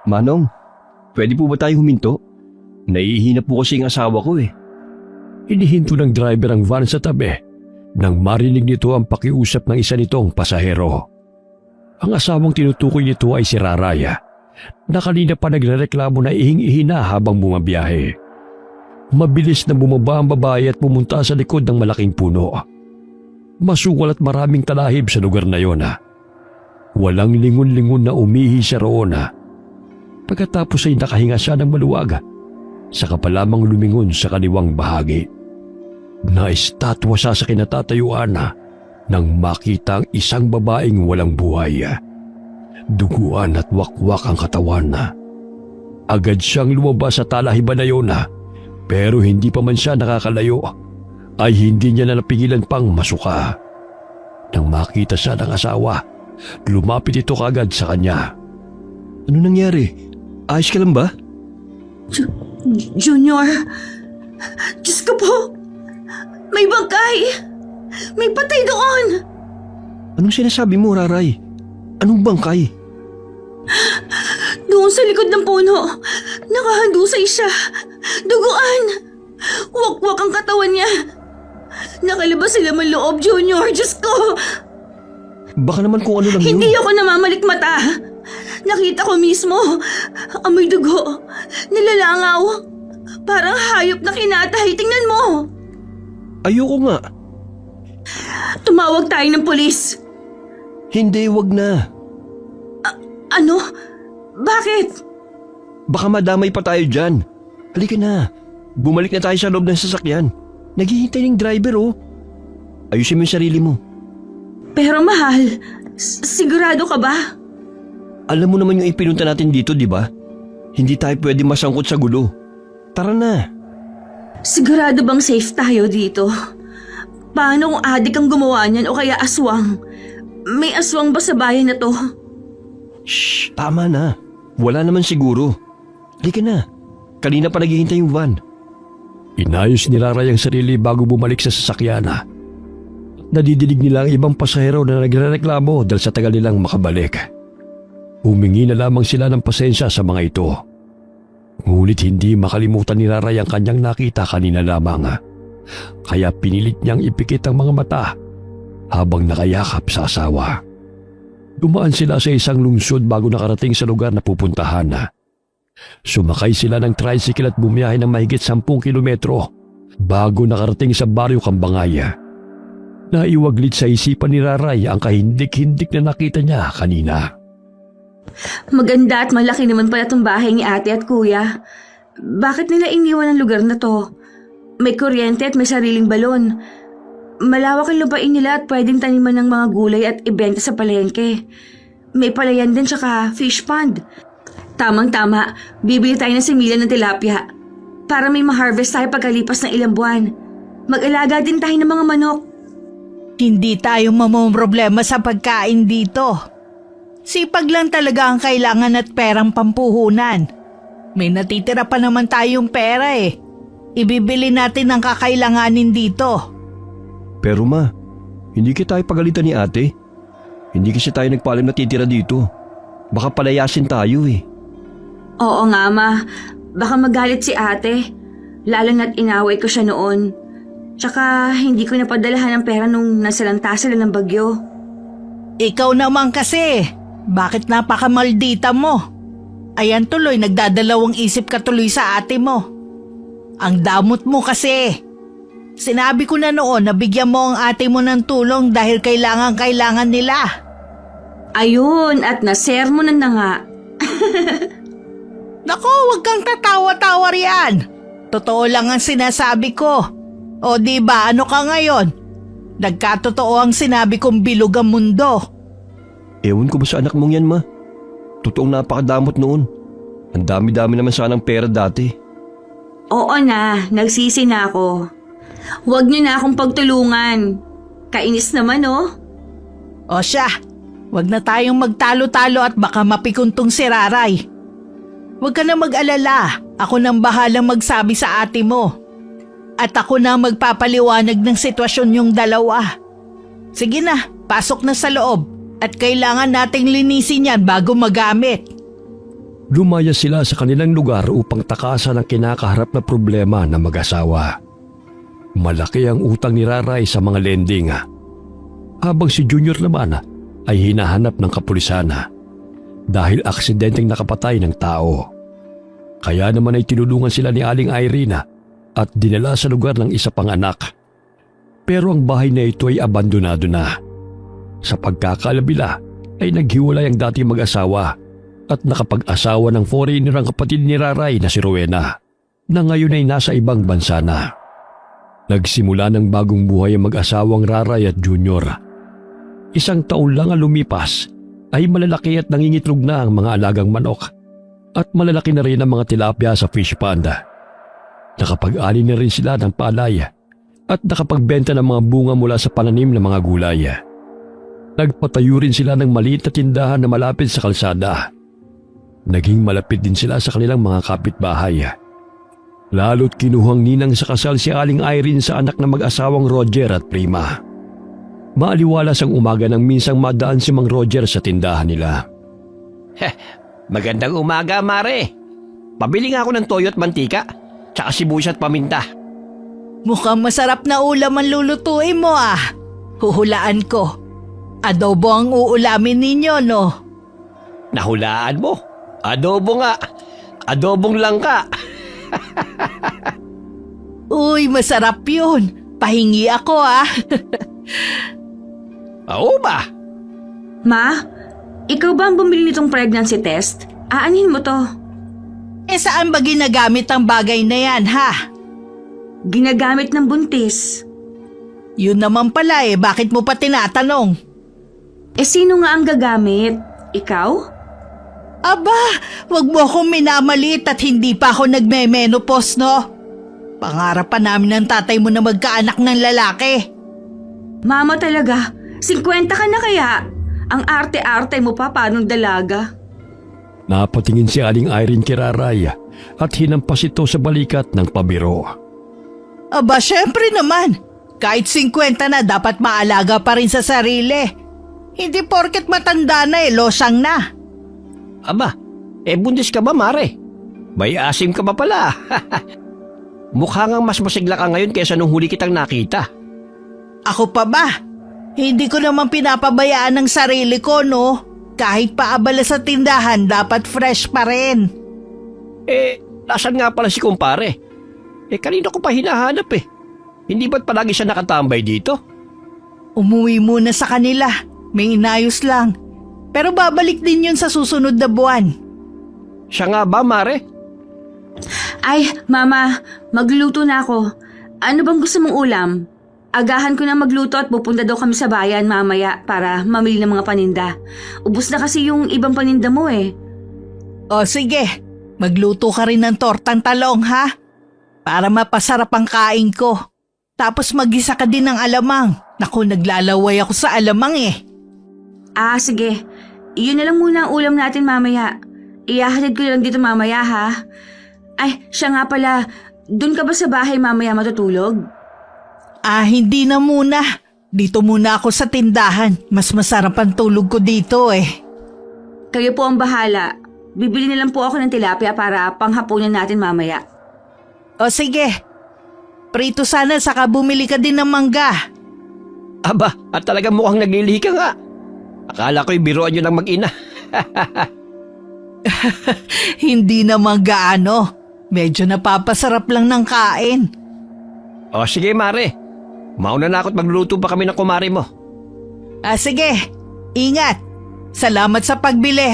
Manong, pwede po ba tayo huminto? Naiihina po kasi ang asawa ko eh. Inihinto ng driver ang van sa tabi nang marinig nito ang pakiusap ng isa nitong pasahero. Ang asawang tinutukoy nito ay si Raraya na kanina pa nagrereklamo na ihing-ihi na habang bumabiyahe. Mabilis na bumaba ang babae at pumunta sa likod ng malaking puno. Masukal at maraming talahib sa lugar na yon. Walang lingon-lingon na umihi siya roon. Pagkatapos ay nakahinga siya ng maluwag. Saka pa lamang lumingon sa kaliwang bahagi. Naistatwa siya sa kinatatayuan nang makita ang isang babaeng walang buhay. Duguan at wakwak ang katawan. Agad siyang lumabas sa talahiban na yun, pero hindi pa man siya nakakalayo ay hindi niya na napigilan pang masuka. Nang makita siya ng asawa, lumapit ito kagad sa kanya. Ano nangyari? Ayos ka lang ba? Junior, Diyos ko po, may bangkay! May patay doon! Anong sinasabi mo, Raray? Anong bangkay? Doon sa likod ng puno, nakahandusay siya. Duguan! Wakwak ang katawan niya. Nakalabas sila man loob, Junior. Diyos ko! Baka naman kung ano lang yun. Hindi ako namamalikmata. Nakita ko mismo. Amoy dugo. Nilalangaw. Parang hayop na kinatay. Tingnan mo. Ayoko nga. Tumawag tayo ng pulis. Hindi, wag na. Ano? Bakit? Baka madamay pa tayo dyan. Halika na. Bumalik na tayo sa loob ng sasakyan. Naghihintay ng driver oh. Ayusin mo yung sarili mo. Pero mahal, sigurado ka ba? Alam mo naman yung ipinunta natin dito, di ba? Hindi tayo pwede masangkot sa gulo. Tara na. Sigurado bang safe tayo dito? Paano kung adik ang gumawa niyan o kaya aswang? May aswang ba sa bayan na to? Shh, tama na. Wala naman siguro. Halika na. Kanina pa naghihintay yung van. Inayos ni Raray ang sarili bago bumalik sa sasakyan. Nadidinig nila ang ibang pasahero na nagrereklamo dahil sa tagal nilang makabalik. Humingi na lamang sila ng pasensya sa mga ito. Ngunit hindi makalimutan ni Raray ang kanyang nakita kanina lamang. Kaya pinilit niyang ipikit ang mga mata habang nakayakap sa asawa. Dumaan sila sa isang lungsod bago nakarating sa lugar na pupuntahan. Sumakay sila ng tricycle at bumiyahe ng mahigit 10 kilometro bago nakarating sa baryo Kambangay. Naiwaglit sa isipan ni Raray ang kahindik-hindik na nakita niya kanina. Maganda at malaki naman pala itong bahay ni ate at kuya. Bakit nila iniwan ang lugar na to? May kuryente at may sariling balon. Malawak ang lupain nila at pwedeng taniman ng mga gulay at ibenta sa palengke. May palayan din tsaka fish pond. Tamang-tama, bibili tayo ng similan ng tilapia para may ma-harvest tayo pagkalipas ng ilang buwan. Mag-alaga din tayo ng mga manok. Hindi tayo mamomroblema sa pagkain dito. Sipag lang talaga ang kailangan at perang pampuhunan. May natitira pa naman tayong pera eh. Ibibili natin ang kakailanganin dito. Pero ma, hindi kita tayo pagalitan ni ate. Hindi kasi tayo nagpaalam na titira dito. Baka palayasin tayo eh. Oo nga ma, baka magalit si ate. Lalo na't inaway ko siya noon. Tsaka hindi ko napadalahan ng pera nung nasalanta sila ng bagyo. Ikaw naman kasi, bakit napakamaldita mo? Ayan tuloy, nagdadalawang isip ka tuloy sa ate mo. Ang damot mo kasi. Sinabi ko na noon na bigyan mo ang ate mo ng tulong dahil kailangan nila. Ayun, at nasermonan na nga. Naku, huwag kang tatawa-tawa riyan. Totoo lang ang sinasabi ko. O diba, ano ka ngayon? Nagkatotoo ang sinabi kong bilog ang mundo. Ewan ko ba sa anak mong yan ma? Totoong napakadamot noon. Ang dami-dami naman sanang pera dati. Oo na, nagsisi na ako. Huwag niyo na akong pagtulungan. Kainis naman oh. O siya, huwag na tayong magtalo-talo at baka mapikuntong si Raray. Huwag ka na mag-alala, ako nang bahalang magsabi sa ate mo. At ako na magpapaliwanag ng sitwasyon yung dalawa. Sige na, pasok na sa loob at kailangan nating linisin yan bago magamit. Lumaya sila sa kanilang lugar upang takasan ang kinakaharap na problema ng mag-asawa. Malaki ang utang ni Raray sa mga lending. Habang si Junior naman ay hinahanap ng kapulisan dahil aksidenteng nakapatay ng tao. Kaya naman ay tinulungan sila ni Aling Irene at dinala sa lugar ng isa pang anak. Pero ang bahay na ito ay abandonado na. Sa pagkakalabila ay naghiwalay ang dating mag-asawa at nakapag-asawa ng foreigner ang kapatid ni Raray na si Rowena na ngayon ay nasa ibang bansa na. Nagsimula ng bagong buhay ang mag-asawang Raray at Junior. Isang taon lang ang lumipas ay malalaki at nangingitlog na ang mga alagang manok at malalaki na rin ang mga tilapia sa fish pond. Nakapag-ani na rin sila ng palay at nakapagbenta ng mga bunga mula sa pananim ng mga gulay. Nagpatayo rin sila ng maliit na tindahan na malapit sa kalsada. Naging malapit din sila sa kanilang mga kapitbahay. Lalo't kinuhang ninang sa kasal si Aling Irene sa anak na mag-asawang Roger at Prima. Maaliwalas ang umaga nang minsang madaan si Mang Roger sa tindahan nila. Magandang umaga, Mare. Pabili nga ako ng toyo at mantika, tsaka sibuyas at paminta. Mukhang masarap na ulam ang lulutuin mo Huhulaan ko. Adobo ang uulamin ninyo, no? Nahulaan mo. Adobo nga. Adobong langka. Uy, masarap yun. Pahingi ako Oo ba? Ma, ikaw ba ang bumili nitong pregnancy test? Aanhin mo to. Saan ba ginagamit ang bagay na yan, Ginagamit ng buntis. Yun naman pala bakit mo pa tinatanong? Sino nga ang gagamit? Ikaw? Aba, wag mo akong minamalit at hindi pa ako nagme-menopause, no? Pangarap pa namin ng tatay mo na magkaanak ng lalaki. Mama talaga, 50 ka na kaya? Ang arte-arte mo pa paanong dalaga? Napatingin si Aling Irene kay Raray at hinampas ito sa balikat ng pabiro. Aba, syempre naman. Kahit 50 na dapat maalaga pa rin sa sarili. Hindi porket matanda na losang na. Aba, buntis ka ba, Mare? May asim ka ba pala? Mukha ngang mas masigla ka ngayon kaysa nung huli kitang nakita. Ako pa ba? Hindi ko naman pinapabayaan ng sarili ko, no? Kahit paabala sa tindahan, dapat fresh pa rin. Nasaan nga pala si kumpare? Kanina ko pa hinahanap Hindi ba't palagi siya nakatambay dito? Umuwi muna sa kanila. May inayos lang. Pero babalik din yun sa susunod na buwan. Siya nga ba, Mare? Ay, Mama, magluluto na ako. Ano bang gusto mong ulam? Agahan ko na magluto at pupunta daw kami sa bayan mamaya para mamili ng mga paninda. Ubus na kasi yung ibang paninda mo O sige, magluto ka rin ng tortang talong para mapasarap ang kain ko. Tapos mag-isa ka din ng alamang. Naku, naglalaway ako sa alamang Sige. Iyon na lang muna ang ulam natin mamaya. Ihahatid ko lang dito mamaya Ay, siya nga pala. Doon ka ba sa bahay mamaya matutulog? Hindi na muna. Dito muna ako sa tindahan. Mas masarap ang tulog ko dito Kayo po ang bahala. Bibili na lang po ako ng tilapia para panghapunan natin mamaya. O sige. Prito sana saka bumili ka din ng mangga. Aba, at talagang mukhang naglilihi ka nga. Akala ko'y biruan nyo ng mag-ina. Hindi naman gaano. Medyo napapasarap lang ng kain. O sige, Mare. Mauna na ako't magluluto pa kami ng kumari mo. Sige. Ingat. Salamat sa pagbili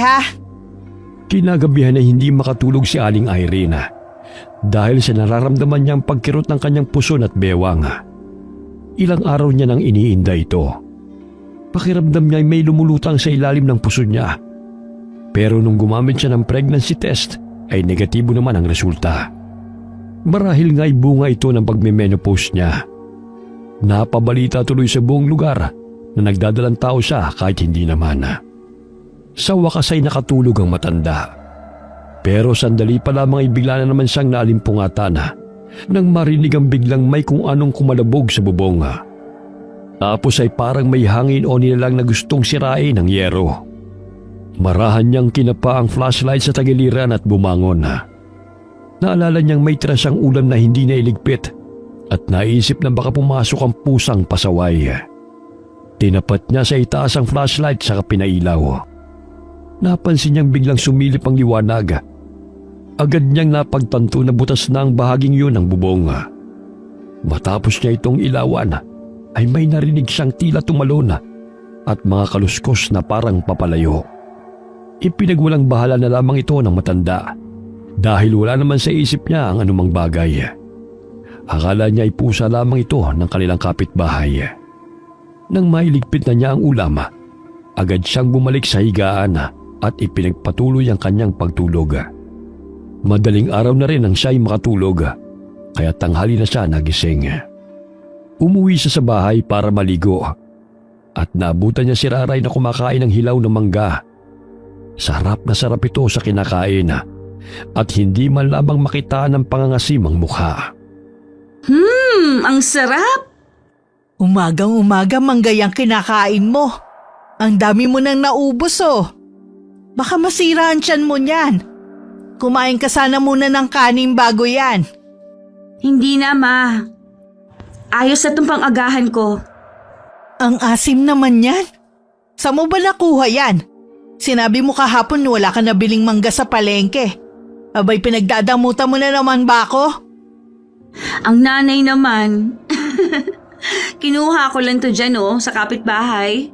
Kinagabihan ay hindi makatulog si Aling Irene dahil sa nararamdaman niyang pagkirot ng kanyang puson at bewang. Ilang araw niya nang iniinda ito. Pakiramdam niya ay may lumulutang sa ilalim ng puso niya. Pero nung gumamit siya ng pregnancy test ay negatibo naman ang resulta. Marahil nga ay bunga ito ng pagme-menopause niya. Napabalita tuloy sa buong lugar na nagdadalang tao siya kahit hindi naman. Sa wakas ay nakatulog ang matanda. Pero sandali pa lamang ay bigla na naman siyang naalimpungatan nang marinig ang biglang may kung anong kumalabog sa bubong. Tapos ay parang may hangin o nilalang na gustong sirain ng yero. Marahan niyang kinapa ang flashlight sa tagiliran at bumangon. Naalala niyang may tira siyang ulam na hindi nailigpit at naisip na baka pumasok ang pusang pasaway. Tinapat niya sa itaas ang flashlight sa pinailaw. Napansin niyang biglang sumilip ang liwanag. Agad niyang napagtanto na butas na ang bahaging yun ng bubong. Matapos niya itong ilawan, ay may narinig siyang tila tumalon at mga kaluskos na parang papalayo. Ipinagwalang bahala na lamang ito ng matanda dahil wala naman sa isip niya ang anumang bagay. Akala niya ay pusa lamang ito ng kanilang kapitbahay. Nang mailigpit na niya ang ulam, agad siyang bumalik sa higaan at ipinagpatuloy ang kanyang pagtulog. Madaling araw na rin nang siya'y makatulog, kaya tanghali na siya nagising. Umuwi siya sa bahay para maligo at naabutan niya si Raray na kumakain ng hilaw na mangga. Sarap na sarap ito sa kinakain at hindi man lamang makita ng pangangasim ang mukha. Ang sarap! Umagang-umaga manggayang kinakain mo. Ang dami mo nang naubos oh. Baka masira ang tiyan mo niyan. Kumain ka sana muna ng kanin bago yan. Hindi na, Ma. Ayos na itong pang-agahan ko. Ang asim naman yan. Saan mo ba nakuha yan? Sinabi mo kahapon wala ka nabiling mangga sa palengke. Abay pinagdadamutan mo na naman ba ako? Ang nanay naman. Kinuha ko lang to dyan sa kapitbahay.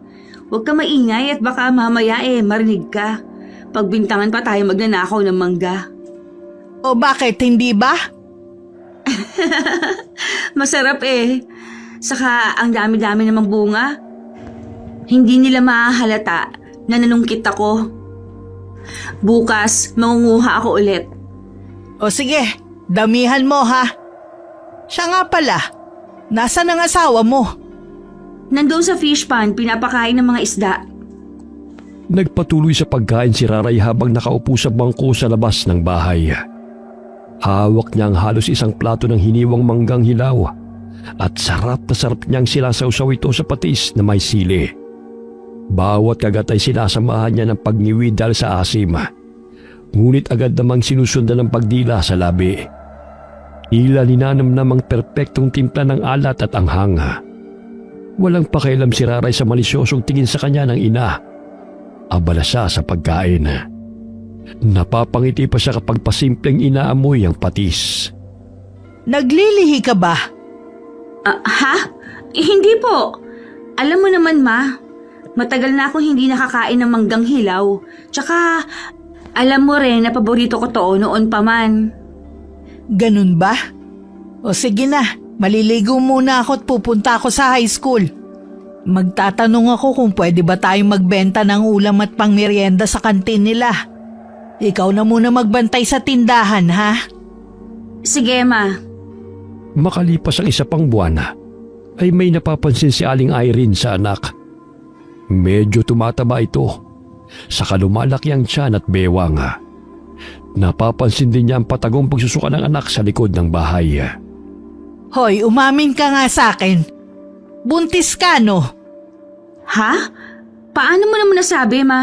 Huwag ka maingay at baka mamaya marinig ka. Pagbintangan pa tayo magnanakaw ng mangga. O bakit, hindi ba? Masarap Saka ang dami-dami namang bunga. Hindi nila mahahalata na nanungkit ako. Bukas, mangunguha ako ulit. O sige, damihan mo ha. Siya nga pala, nasaan ang asawa mo? Nandoon sa fish pond, pinapakain ng mga isda. Nagpatuloy sa pagkain si Raray habang nakaupo sa bangko sa labas ng bahay. Hawak niya ang halos isang plato ng hiniwang manggang hilaw at sarap na sarap niyang sinasawsaw ito sa patis na may sili. Bawat kagat ay sinasamahan niya ng pagniwi dahil sa asim. Ngunit agad namang sinusundan ng pagdila sa labi. Tila ninanam namang perpektong timpla ng alat at anghang. Walang pakialam si Raray sa malisyosong tingin sa kanya ng ina. Abala siya sa pagkain. Napapangiti pa siya kapag pasimpleng inaamoy ang patis. Naglilihi ka ba? Ha? Hindi po. Alam mo naman, Ma. Matagal na akong hindi nakakain ng manggang hilaw. Tsaka, alam mo rin na paborito ko to noon pa man. Ganun ba? O sige na, maliligo muna ako at pupunta ako sa high school. Magtatanong ako kung pwede ba tayong magbenta ng ulam at pangmerienda sa kantin nila. Ikaw na muna magbantay sa tindahan, ha? Sige, Ma. Makalipas ang isa pang buwan, ay may napapansin si Aling Irene sa anak. Medyo tumataba ito, saka lumalaki ang tiyan at bewang. Napapansin din niya ang patagong pagsusuka ng anak sa likod ng bahay. Hoy, umamin ka nga sa akin. Buntis ka, no? Ha? Paano mo naman nasabi, Ma?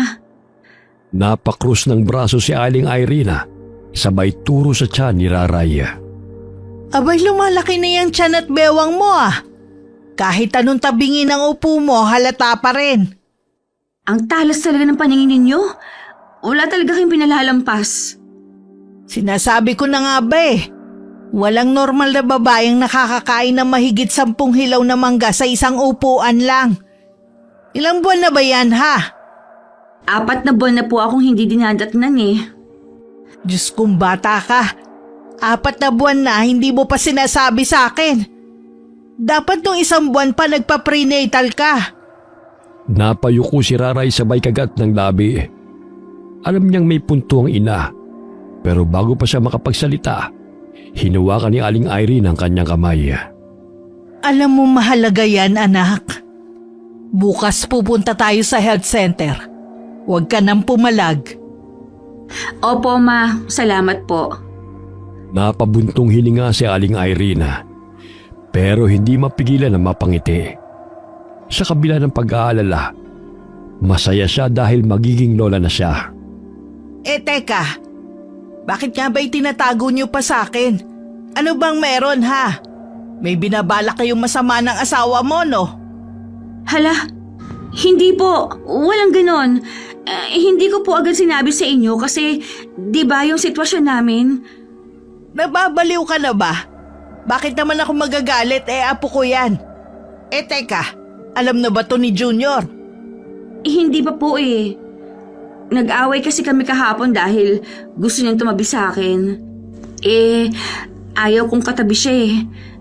Napakrus ng braso si Aling Irene, sabay turo sa tiyan ni Raray. Abay, lumalaki na yung tiyan at bewang mo ah. Kahit anong tabingin ng upo mo, halata pa rin. Ang talas talaga ng paningin ninyo. Wala talaga kayong pinalalampas. Sinasabi ko na nga ba walang normal na babaeng nakakakain ng mahigit 10 hilaw na mangga sa isang upuan lang. Ilang buwan na ba yan, ha? 4 na buwan na po akong hindi dinadatnan Diyos kong bata ka. 4 na buwan na hindi mo pa sinasabi sa akin. Dapat nung 1 buwan pa nagpa-prenatal ka. Napayuko si Raray sabay kagat ng labi. Alam niyang may punto ang ina, pero bago pa siya makapagsalita, hinuwakan ni Aling Irene ang kanyang kamay. Alam mo mahalaga yan, anak. Bukas pupunta tayo sa health center. Huwag ka nang pumalag. Opo, Ma. Salamat po. Napabuntong hininga si Aling Irene, pero hindi mapigilan ang mapangiti. Sa kabila ng pag-aalala, Masaya siya dahil magiging lola na siya. Teka, bakit nga ba itinatago niyo pa sa akin? Ano bang meron ha? May binabala kayong masama ng asawa mo, no? Hala, hindi po. Walang ganon. Hindi ko po agad sinabi sa inyo kasi di ba yung sitwasyon namin? Nababaliw ka na ba? Bakit naman ako magagalit? Apo ko yan. Teka, alam na ba to ni Junior? Hindi pa po eh. Nag-away kasi kami kahapon dahil gusto niyang tumabi sa akin. Ayaw kong katabi siya eh.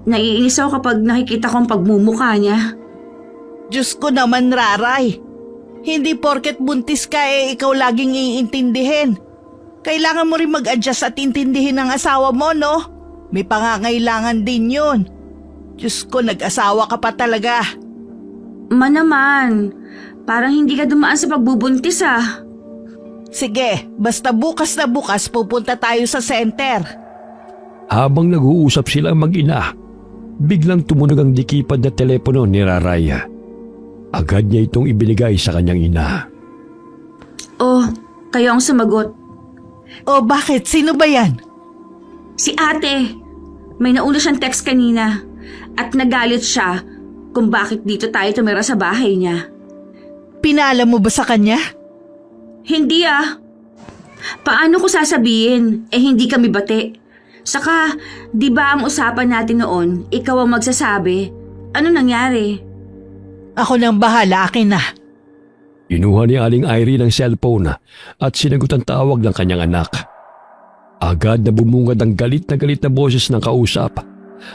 Naiinis ako kapag nakikita kong pagmumukha niya. Diyos ko naman, Raray. Hindi porket buntis ka ikaw laging iintindihin. Kailangan mo rin mag-adjust at intindihin ang asawa mo, no? May pangangailangan din yun. Diyos ko, nag-asawa ka pa talaga. Naman, parang hindi ka dumaan sa pagbubuntis ah. Sige, basta bukas na bukas pupunta tayo sa center. Habang nag-uusap silang mag-ina, biglang tumunog ang dikipad na telepono ni Raraya. Agad niya itong ibinigay sa kanyang ina. Oh, kayo ang sumagot. O bakit? Sino ba yan? Si ate. May nauna siyang text kanina at nagalit siya kung bakit dito tayo tumira sa bahay niya. Pinaalam mo ba sa kanya? Hindi ah. Paano ko sasabihin? Hindi kami bate. Saka, di ba ang usapan natin noon, ikaw ang magsasabi? Ano nangyari? Ako nang bahala, akin na. Inuha ni Aling Irene ang cellphone at sinagot ang tawag ng kanyang anak. Agad na bumungad ang galit na boses ng kausap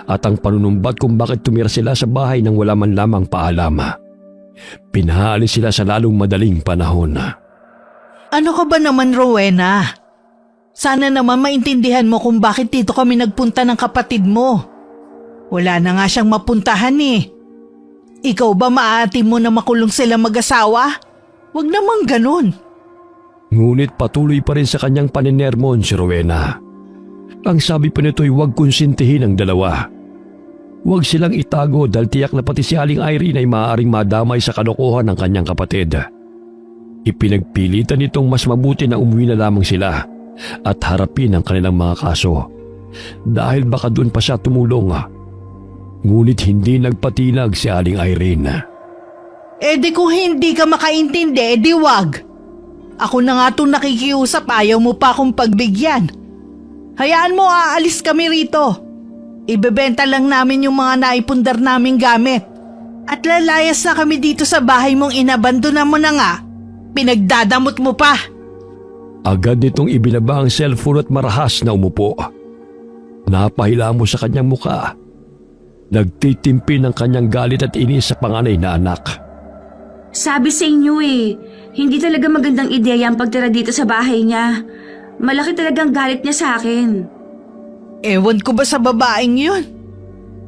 at ang panunumbat kung bakit tumira sila sa bahay nang wala man lamang paalama. Pinaalis sila sa lalong madaling panahon. Ano ka ba naman, Rowena? Sana naman maintindihan mo kung bakit dito kami nagpunta ng kapatid mo. Wala na nga siyang mapuntahan eh. Ikaw ba maaati mo na makulong sila mag-asawa? Huwag namang ganun. Ngunit patuloy pa rin sa kanyang paninermon si Rowena. Ang sabi pa nito'y huwag konsintihin ang dalawa. Huwag silang itago dahil tiyak na pati si Aling Irene ay maaaring madamay sa kalokohan ng kanyang kapatid. Ipinagpilitan nitong mas mabuti na umuwi na lamang sila at harapin ang kanilang mga kaso dahil baka doon pa siya tumulong. Ngunit hindi nagpatinag si Aling Irene. Di kung hindi ka makaintindi, di wag. Ako na nga itong nakikiusap, ayaw mo pa akong pagbigyan. Hayaan mo, aalis kami rito. Ibebenta lang namin yung mga naipundar naming gamit. At lalayas na kami dito sa bahay mong inabandona mo na nga. Pinagdadamot mo pa. Agad nitong ibinaba ang cellphone at marahas na umupo. Napahila mo sa kanyang muka. Nagtitimpi ng kanyang galit at inis sa panganay na anak. Sabi sa inyo hindi talaga magandang ideya ang pagtira dito sa bahay niya. Malaki talagang galit niya sa akin. Ewan ko ba sa babaeng yun?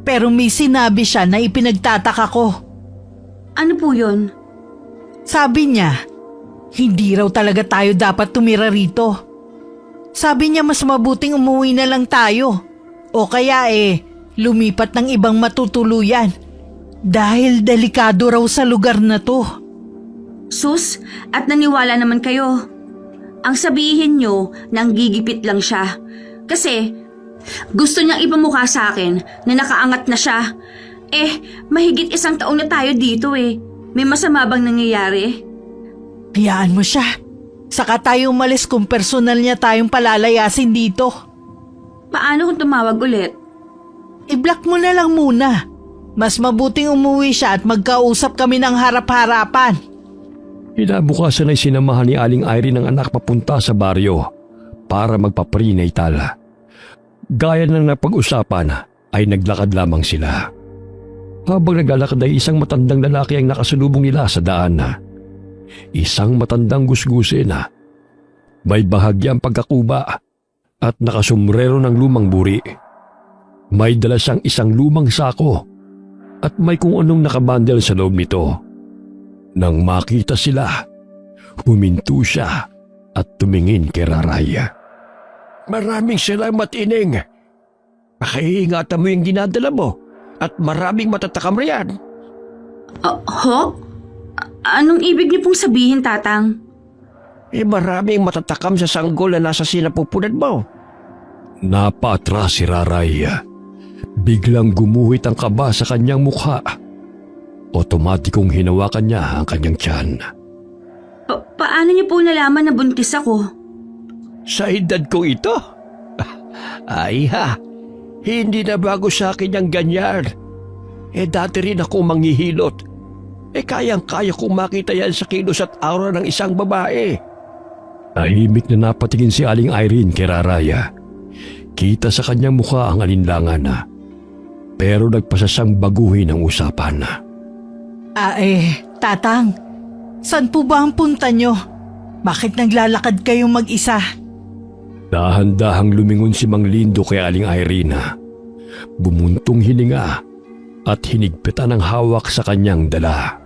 Pero may sinabi siya na ipinagtataka ko. Ano po yun? Sabi niya, hindi raw talaga tayo dapat tumira rito. Sabi niya mas mabuting umuwi na lang tayo. O kaya lumipat ng ibang matutuluyan. Dahil delikado raw sa lugar na to. Sus, at naniwala naman kayo. Ang sabihin nyo, nanggigipit lang siya. Kasi, gusto niyang ipamukha sa akin na nakaangat na siya. Mahigit 1 taon na tayo dito May masama bang nangyayari? Hayaan mo siya. Saka tayo umalis kung personal niya tayong palalayasin dito. Paano kung tumawag ulit? I-block mo na lang muna. Mas mabuting umuwi siya at magkausap kami ng harap-harapan. Kinabukasan ay sinamahan ni Aling Irene ang anak papunta sa baryo para magpa-prenatal. Gaya ng napag-usapan ay naglakad lamang sila. Habang naglalakad ay isang matandang lalaki ang nakasalubong nila sa daan. Isang matandang gusgusin. May bahagyang pagkakuba at nakasumrero ng lumang buri. May dala siyang isang lumang sako at may kung anong nakabandel sa loob nito. Nang makita sila, huminto siya at tumingin kay Raraya. Maraming salamat, Ining. Pakiingatan mo yung dinadala mo at maraming matatakam riyan. Ho? Anong ibig niyo pong sabihin, Tatang? Maraming matatakam sa sanggol na nasa sinapupunan mo. Napaatras si Raray. Biglang gumuhit ang kaba sa kanyang mukha. Otomatikong hinawakan niya ang kanyang tiyan. Paano niyo po nalaman na buntis ako? Sa edad ko ito? Ay ha, hindi na bago sa akin ang ganyan. Dati rin ako manghihilot. Kayang-kaya kong makita yan sa kilos at aura ng isang babae. Tahimik na napatingin si Aling Irene kay Raraya. Kita sa kanyang mukha ang alinlangan na. Pero nagpasa siyang baguhin ang usapan. Tatang, saan po ba ang punta nyo? Bakit naglalakad kayong mag-isa? Dahan-dahang lumingon si Mang Lindo kay Aling Irene. Bumuntong hininga at hinigpitan ang hawak sa kanyang dala.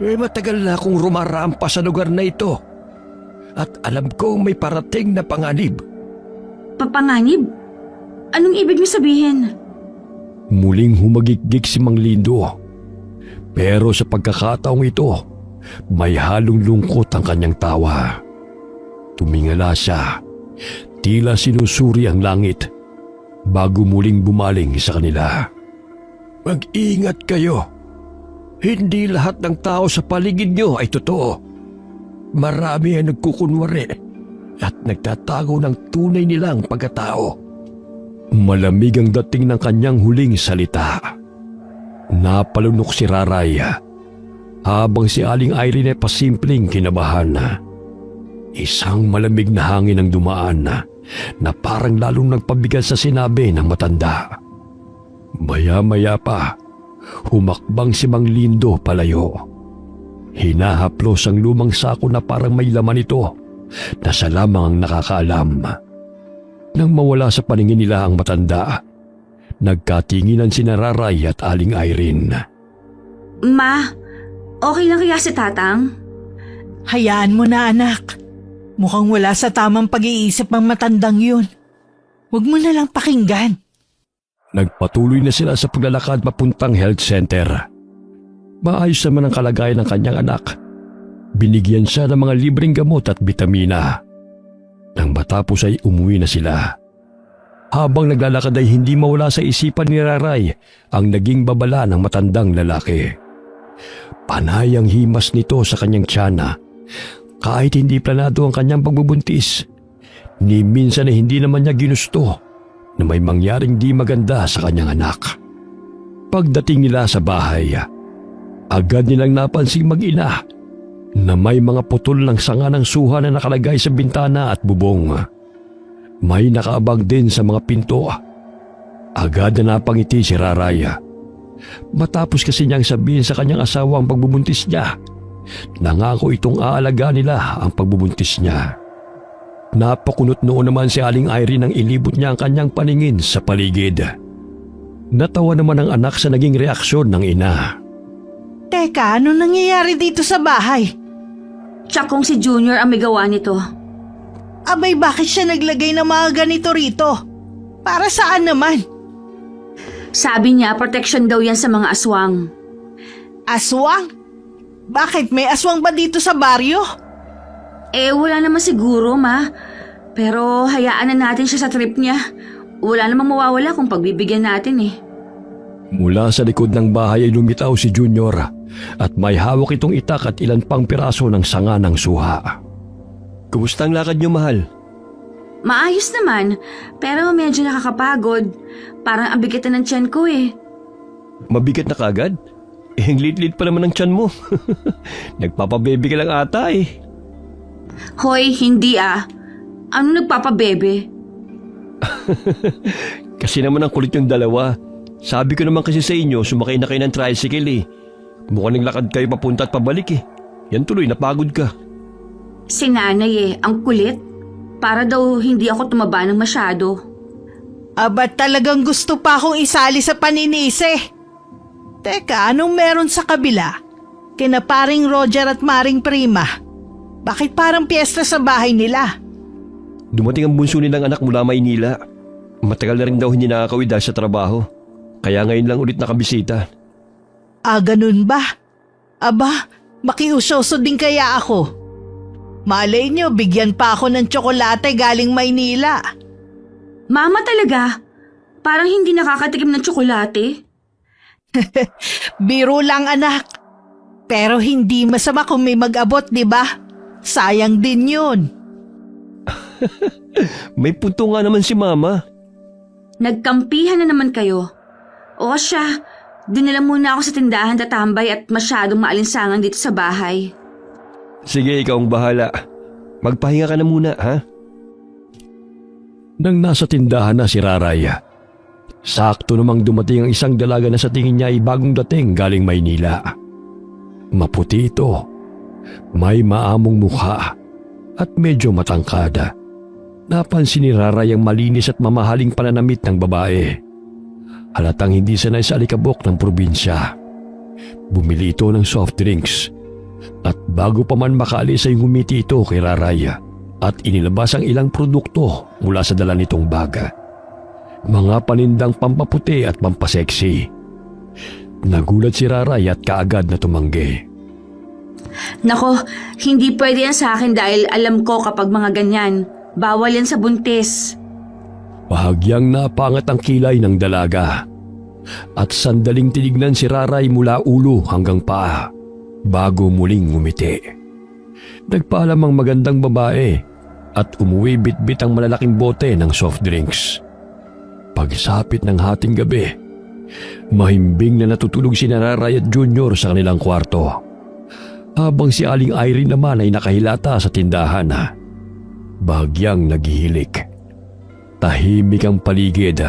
Matagal na akong rumarampa sa lugar na ito. At alam kong may parating na panganib. Papanganib? Anong ibig niyo sabihin? Muling humagikgik si Mang Lindo. Pero sa pagkakataong ito, may halong lungkot ang kanyang tawa. Tumingala siya, tila sinusuri ang langit, bago muling bumaling sa kanila. Mag-ingat kayo. Hindi lahat ng tao sa paligid nyo ay totoo. Marami ang nagkukunwari at nagtatago ng tunay nilang pagkatao. Malamig ang dating ng kanyang huling salita. Napalunok si Raray habang si Aling Irene ay pasimpleng kinabahan. Isang malamig na hangin ang dumaan na parang lalong nagpabigat sa sinabi ng matanda. Maya-maya pa, humakbang si Mang Lindo palayo. Hinahaplos ang lumang sako na parang may laman ito na siya lamang ang nakakaalam. Nang mawala sa paningin nila ang matanda, nagkatinginan si Raray at Aling Irene. Ma, okay lang kaya si Tatang? Hayaan mo na, anak. Mukhang wala sa tamang pag-iisip ang matandang yun. Huwag mo na lang pakinggan. Nagpatuloy na sila sa paglalakad papuntang health center. Maayos naman ang kalagayan ng kanyang anak. Binigyan siya ng mga libreng gamot at bitamina. Nang matapos ay umuwi na sila. Habang naglalakad ay hindi mawala sa isipan ni Raray ang naging babala ng matandang lalaki. Panay ang himas nito sa kanyang tiyana kahit hindi planado ang kanyang pagbubuntis. Ni minsan ay hindi naman niya ginusto na may mangyaring di maganda sa kanyang anak. Pagdating nila sa bahay, agad nilang napansing mag-ina na may mga putol ng sanga ng suha na nakalagay sa bintana at bubong. May nakaabang din sa mga pinto. Agad na napangiti si Raray. Matapos kasi niyang sabihin sa kanyang asawa ang pagbubuntis niya, nangako itong aalaga nila ang pagbubuntis niya. Napakunot noon naman si Aling Irene nang ilibot niya ang kanyang paningin sa paligid. Natawa naman ang anak sa naging reaksyon ng ina. Teka, ano nangyayari dito sa bahay? Tsakong si Junior ang may gawa nito. Abay, bakit siya naglagay ng mga ganito rito? Para saan naman? Sabi niya, protection daw yan sa mga aswang. Aswang? Bakit? May aswang ba dito sa baryo? Wala naman siguro, Ma. Pero hayaan na natin siya sa trip niya. Wala namang mawawala kung pagbibigyan natin Mula sa likod ng bahay ay lumitaw si Junior at may hawak itong itak at ilan pang piraso ng sanga ng suha. Kumusta ang lakad niyo, mahal? Maayos naman, pero medyo nakakapagod. Parang ang bigat na ng tiyan ko Mabigat na kagad? Ang lit-lit pa naman ng tiyan mo. Nagpapabebe ka lang ata Hoy, hindi Ano nagpapabebe? Kasi naman ang kulit yung dalawa. Sabi ko naman kasi sa inyo, sumakay na kayo ng tricycle Mukhang naglakad kayo papunta at pabalik Yan tuloy, napagod ka. Si nanay ang kulit. Para daw hindi ako tumaba ng masyado. Aba, talagang gusto pa akong isali sa paninisi. Teka, anong meron sa kabila? Kina paring Roger at Maring Prima. Bakit parang piyesta sa bahay nila? Dumating ang bunso nilang anak mula Maynila. Matagal na rin daw hindi nakakauwi dahil sa trabaho. Kaya ngayon lang ulit nakabisita. Ganun ba? Aba, Makiusyoso din kaya ako. Malay nyo, bigyan pa ako ng tsokolate galing Maynila. Mama talaga? Parang hindi nakakatikim ng tsokolate. Biro lang anak. Pero hindi masama kung may mag-abot, di ba? Sayang din yun. May punto nga naman si Mama. Nagkampihan na naman kayo. O siya, dinala muna ako sa tindahan tatambay at masyadong maalinsangan dito sa bahay. Sige, ikaw ang bahala. Magpahinga ka na muna, ha? Nang nasa tindahan na si Raraya, sakto namang dumating ang isang dalaga na sa tingin niya ay bagong dating galing Maynila. Maputi ito, may maamong mukha at medyo matangkada. Napansin ni Raraya ang malinis at mamahaling pananamit ng babae. Halatang hindi sanay sa alikabok ng probinsya. Bumili ito ng soft drinks at bago pa man makaalis ay ngumiti ito kay Raraya at inilabas ang ilang produkto mula sa dala nitong baga. Mga panindang pampaputi at pampaseksi. Nagulat si Raraya at kaagad na tumanggi. Nako, hindi pwede yan sa akin dahil alam ko kapag mga ganyan, bawal yan sa buntis. Bahagyang napangat ang kilay ng dalaga at sandaling tinignan si Raray mula ulo hanggang paa bago muling ngumiti. Nagpaalam ang magandang babae at umuwi bitbit ang malalaking bote ng soft drinks. Pagsapit ng hating gabi, mahimbing na natutulog si Raray at Junior sa kanilang kwarto, habang si Aling Irene naman ay nakahilata sa tindahan. Bahagyang naghihilik. Tahimik ang paligid,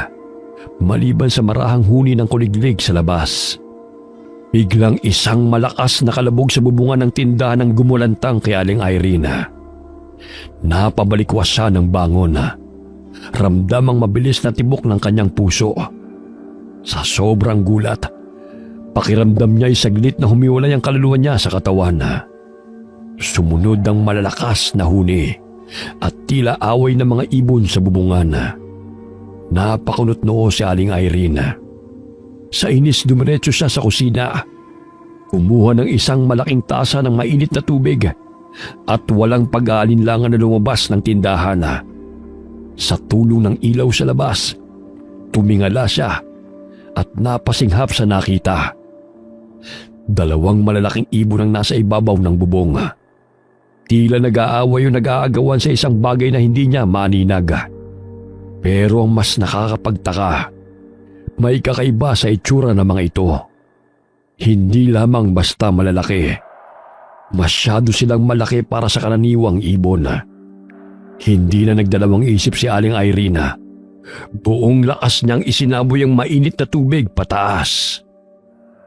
maliban sa marahang huni ng kuliglig sa labas. Biglang isang malakas na kalabog sa bubungan ng tindahan ng gumulantang kay Aling Irene. Napabalikwas siya ng bangon. Ramdam ang mabilis na tibok ng kanyang puso. Sa sobrang gulat, pakiramdam niya ay saglit na humiwalay ang kaluluwa niya sa katawan. Sumunod ang malalakas na huni at tila away ng mga ibon sa bubungan. Napakunot noo si Aling Irene. Sa inis dumiretso siya sa kusina. Kumuha ng isang malaking tasa ng mainit na tubig at walang pag-aalinlangan na lumabas ng tindahan. Sa tulong ng ilaw sa labas, tumingala siya at napasinghap sa nakita. Dalawang malalaking ibon ang nasa ibabaw ng bubong. Tila nag-aaway o nag-aagawan sa isang bagay na hindi niya maaninag. Pero ang mas nakakapagtaka, may kakaiba sa itsura ng mga ito. Hindi lamang basta malalaki. Masyado silang malaki para sa karaniwang ibon. Hindi na nagdalawang isip si Aling Irene. Buong lakas niyang isinaboy ang mainit na tubig pataas.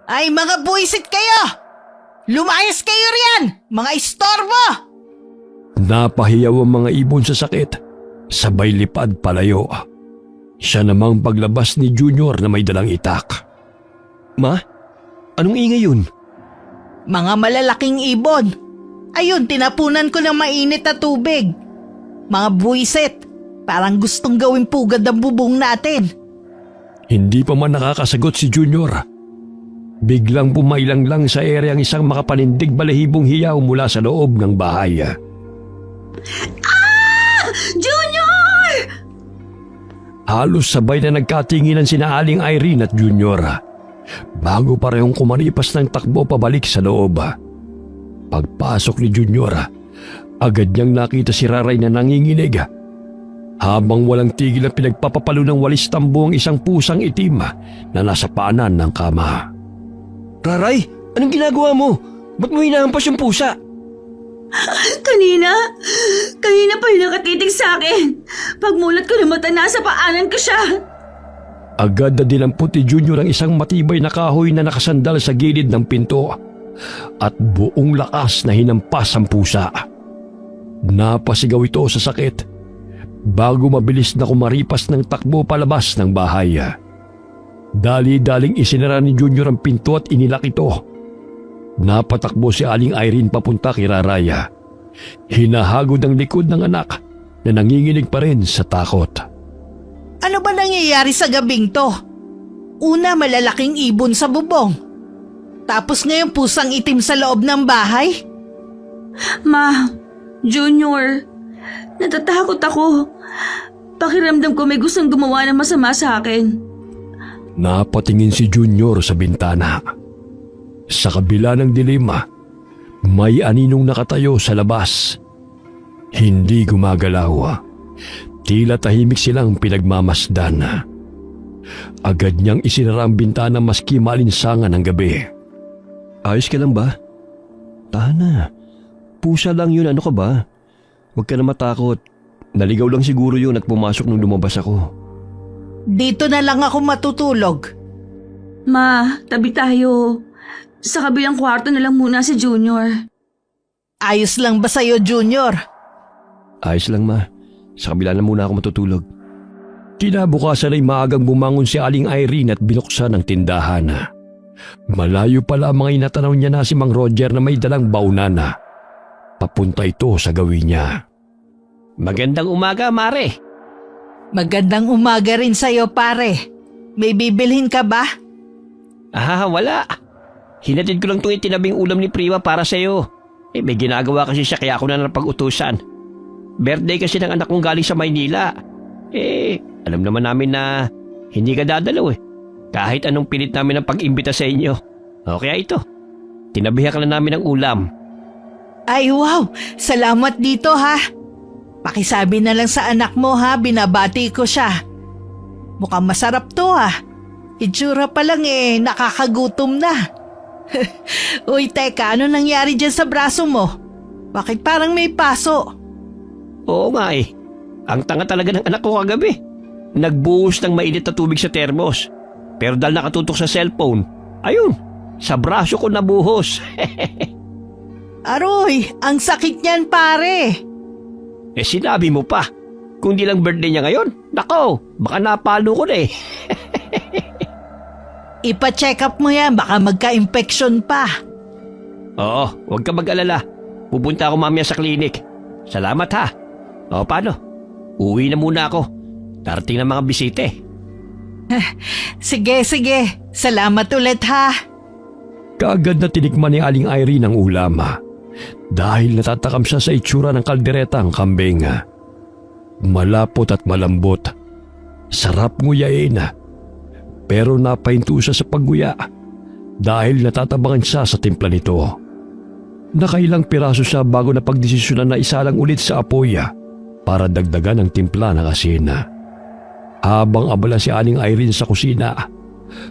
Ay mga buwisit kayo! Lumayas kayo riyan! Mga istorbo! Napahiyaw ang mga ibon sa sakit, sabay lipad palayo. Siya namang paglabas ni Junior na may dalang itak. Ma, anong ingay yun? Mga malalaking ibon. Ayun, tinapunan ko ng mainit na tubig. Mga buwisit, parang gustong gawing pugad ang bubong natin. Hindi pa man nakakasagot si Junior. Biglang pumailang lang sa ere ang isang makapanindig balahibong hiyaw mula sa loob ng bahay. Junior! Halos sabay na nagkatinginan sina Aling Irene at Junior bago parehong kumaripas ng takbo pabalik sa loob. Pagpasok ni Junior, agad niyang nakita si Raray na nanginginig. Habang walang tigil na pinagpapapalo ng walis tambo ang isang pusang itim na nasa paanan ng kama. Raray, anong ginagawa mo? Ba't mo hinahampas yung pusa? Kanina pa yung nakatitig sa akin. Pagmulat ko ng mata, nasa paanan ko siya. Agad na dinampot ni Junior ang isang matibay na kahoy na nakasandal sa gilid ng pinto at buong lakas na hinampas ang pusa. Napasigaw ito sa sakit bago mabilis na kumaripas ng takbo palabas ng bahay. Dali-daling isinara ni Junior ang pinto at inilak ito. Napatakbo si Aling Irene papunta kay Raraya. Hinahagod ang likod ng anak na nanginginig pa rin sa takot. Ano ba nangyayari sa gabing to? Una, malalaking ibon sa bubong. Tapos ngayon pusang itim sa loob ng bahay? Ma, Junior, natatakot ako. Pakiramdam ko may gustong gumawa ng masama sa akin. Napatingin si Junior sa bintana. Sa kabila ng dilema, may aninong nakatayo sa labas. Hindi gumagalaw. Tila tahimik silang pinagmamasdan. Agad niyang isinara ang bintana maski maalinsangan ng gabi. Ayos ka lang ba? Tahan na. Pusa lang yun, ano ka ba? Huwag ka na matakot. Naligaw lang siguro yun at pumasok nung lumabas ako. Dito na lang ako matutulog. Ma, tabi tayo. Sa kabilang kwarto na lang muna si Junior. Ayos lang ba sa'yo, Junior? Ayos lang, ma. Sa kabila na muna ako matutulog. Kinabukasan ay maagang bumangon si Aling Irene at binuksan ang tindahan. Malayo pala ang mga inatanaw niya na si Mang Roger na may dalang baunana. Papunta ito sa gawin niya. Magandang umaga, Mare. Magandang umaga rin sa'yo, pare. May bibilhin ka ba? Wala. Hinatid ko lang itong itinabing ulam ni Priwa para sa'yo. May ginagawa kasi siya kaya ako na napag-utusan. Birthday kasi ng anak kong galing sa Maynila. Alam naman namin na hindi ka dadalaw Kahit anong pilit namin ang pag-imbita sa inyo. O kaya ito, tinabihan ka na namin ng ulam. Ay wow, salamat dito ha. Pakisabi na lang sa anak mo ha, binabati ko siya. Mukhang masarap to ha. Itsura pa lang nakakagutom na. Uy teka, ano nangyari dyan sa braso mo? Bakit parang may paso? Oo nga Ang tanga talaga ng anak ko kagabi. Nagbuhos ng mainit na tubig sa termos. Pero dahil nakatutok sa cellphone, ayun, sa braso ko nabuhos. Aroy, ang sakit niyan pare. Sinabi mo pa, kung di lang birthday niya ngayon, nako, baka napalo ko na Ipa-check up mo yan, baka magka-infection pa. Oo, huwag ka mag-alala. Pupunta ako mamaya sa klinik. Salamat ha. O paano? Uwi na muna ako. Darating ng mga bisite. Sige. Salamat ulit ha. Kaagad na tinikman ni Aling Irene ang ulam. Dahil natatakam siya sa itsura ng kalderetang kambing. Malapot at malambot. Sarap nguyain. Pero napahinto siya sa pagguya dahil natatabangan siya sa timpla nito. Nakailang piraso siya bago na pagdesisyonan na isalang ulit sa apoy para dagdagan ang timpla ng asin. Habang abala si Aling Irene sa kusina,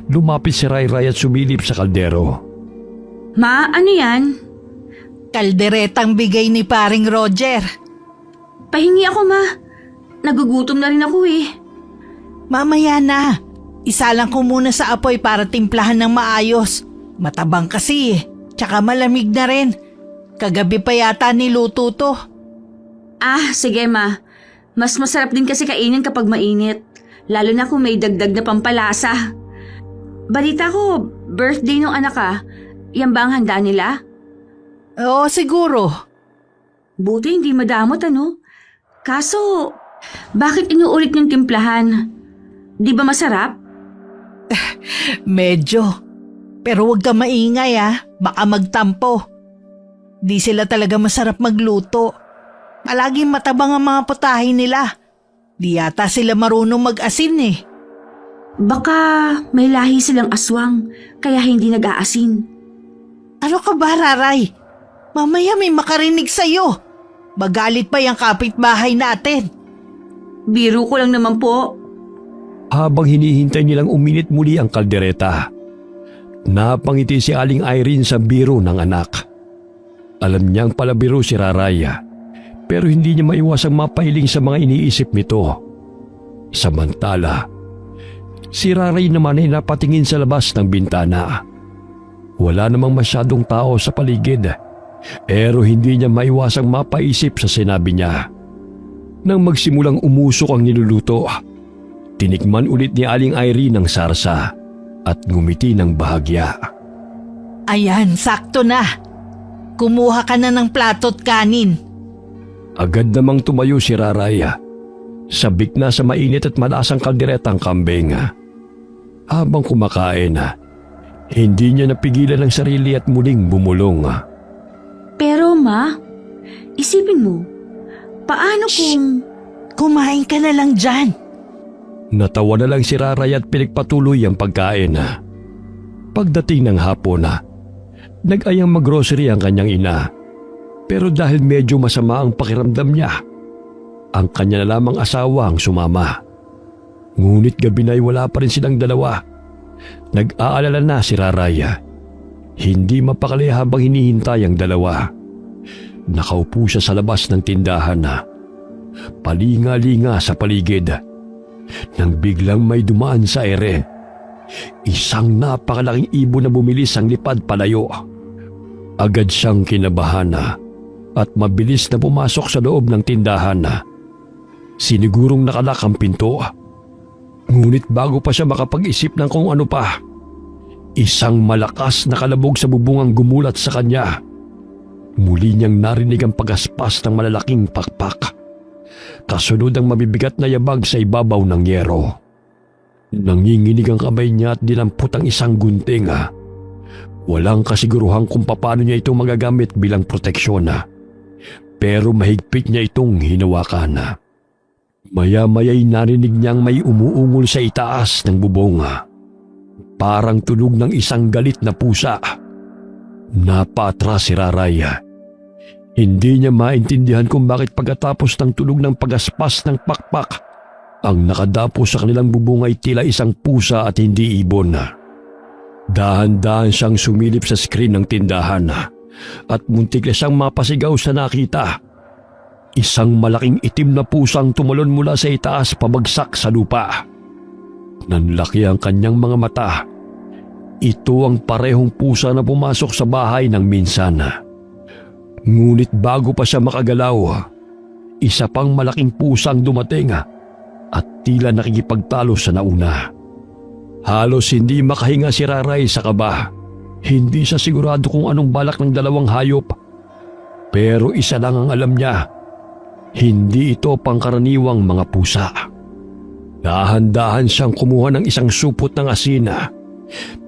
lumapit si Rayray at sumilip sa kaldero. Ma, ano yan? Kalderetang bigay ni paring Roger. Pahingi ako, ma. Nagugutom na rin ako Mamaya na. Isalang ko muna sa apoy para timplahan ng maayos. Matabang kasi tsaka malamig na rin. Kagabi pa yata niluto to. Sige ma. Mas masarap din kasi kainin kapag mainit. Lalo na kung may dagdag na pampalasa. Balita ko, birthday ng anak Yan ba ang handa nila? Oo, siguro. Buti hindi madamot Kaso, bakit inuulit yung timplahan? Di ba masarap? Medyo. Pero huwag ka maingay baka magtampo. Di sila talaga masarap magluto. Palaging matabang ang mga putahe nila. Di yata sila marunong mag-asin Baka may lahi silang aswang, kaya hindi nag-aasin. Ano ka ba, Raray? Mamaya may makarinig sa'yo. Magalit pa yung kapitbahay natin. Biro ko lang naman po. Habang hinihintay nilang uminit muli ang kaldereta, napangiti si Aling Irene sa biro ng anak. Alam niyang palabiro si Raraya, pero hindi niya maiwasang mapailing sa mga iniisip nito. Samantala, si Raray naman ay napatingin sa labas ng bintana. Wala namang masyadong tao sa paligid, pero hindi niya maiwasang mapaisip sa sinabi niya. Nang magsimulang umusok ang niluluto, tinikman ulit ni Aling Irene ang sarsa at ngumiti ng bahagya. Ayan, sakto na. Kumuha ka na ng plato't kanin. Agad namang tumayo si Raraya, sabik na sa mainit at malasang kalderetang kambing. Habang kumakain, Hindi niya napigilan ang sarili at muling bumulong. Pero ma, isipin mo, paano kung... Kumain ka na lang dyan. Natawa na lang si Raray at pinagpatuloy ang pagkain. Pagdating ng hapon, nag-ayang mag-grocery ang kanyang ina. Pero dahil medyo masama ang pakiramdam niya, ang kanya na lamang asawa ang sumama. Ngunit gabi na ay wala pa rin silang dalawa. Nag-aalala na si Raray. Hindi mapakali habang hinihintay ang dalawa. Nakaupo siya sa labas ng tindahan, palinga-linga sa paligid. Nang biglang may dumaan sa ere, isang napakalaking ibon na bumilis ang lipad palayo. Agad siyang kinabahan at mabilis na pumasok sa loob ng tindahan. Sinigurong nakalak ang pinto. Ngunit bago pa siya makapag-isip ng kung ano pa, isang malakas na kalabog sa bubungang gumulat sa kanya. Muli niyang narinig ang pagaspas ng malalaking pakpak. Kasunod ang mabibigat na yabag sa ibabaw ng yero. Nanginginig ang kamay niya at dinampot ang isang gunting. Walang kasiguruhan kung paano niya ito magagamit bilang proteksyon. Pero mahigpit niya itong hinawakan. Maya-maya'y narinig niyang may umuungol sa itaas ng bubong. Parang tunog ng isang galit na pusa. Napatras si Raray. Hindi niya maintindihan kung bakit pagkatapos ng tunog ng pagaspas ng pakpak, ang nakadapo sa kanilang bubong ay tila isang pusa at hindi ibon. Dahan-dahan siyang sumilip sa screen ng tindahan at muntik na siyang mapasigaw sa nakita. Isang malaking itim na pusang tumalon mula sa itaas pabagsak sa lupa. Nanlaki ang kanyang mga mata. Ito ang parehong pusa na pumasok sa bahay ng minsan. Ngunit bago pa siya makagalaw, isa pang malaking pusang dumating at tila nakikipagtalo sa nauna. Halos hindi makahinga si Raray sa kaba. Hindi siya sigurado kung anong balak ng dalawang hayop. Pero isa lang ang alam niya, hindi ito pangkaraniwang mga pusa. Dahan-dahan siyang kumuha ng isang supot ng asin.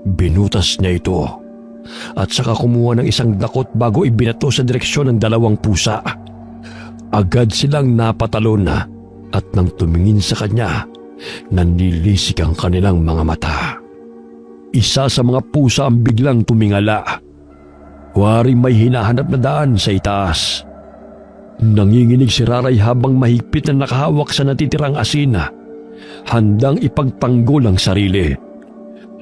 Binutas niya ito at saka kumuha ng isang dakot bago ibinato sa direksyon ng dalawang pusa. Agad silang napatalon at nang tumingin sa kanya, nanlilisik ang kanilang mga mata. Isa sa mga pusa ang biglang tumingala. Waring may hinahanap na daan sa itaas. Nanginginig si Raray habang mahigpit na nakahawak sa natitirang asin, handang ipagtanggol ang sarili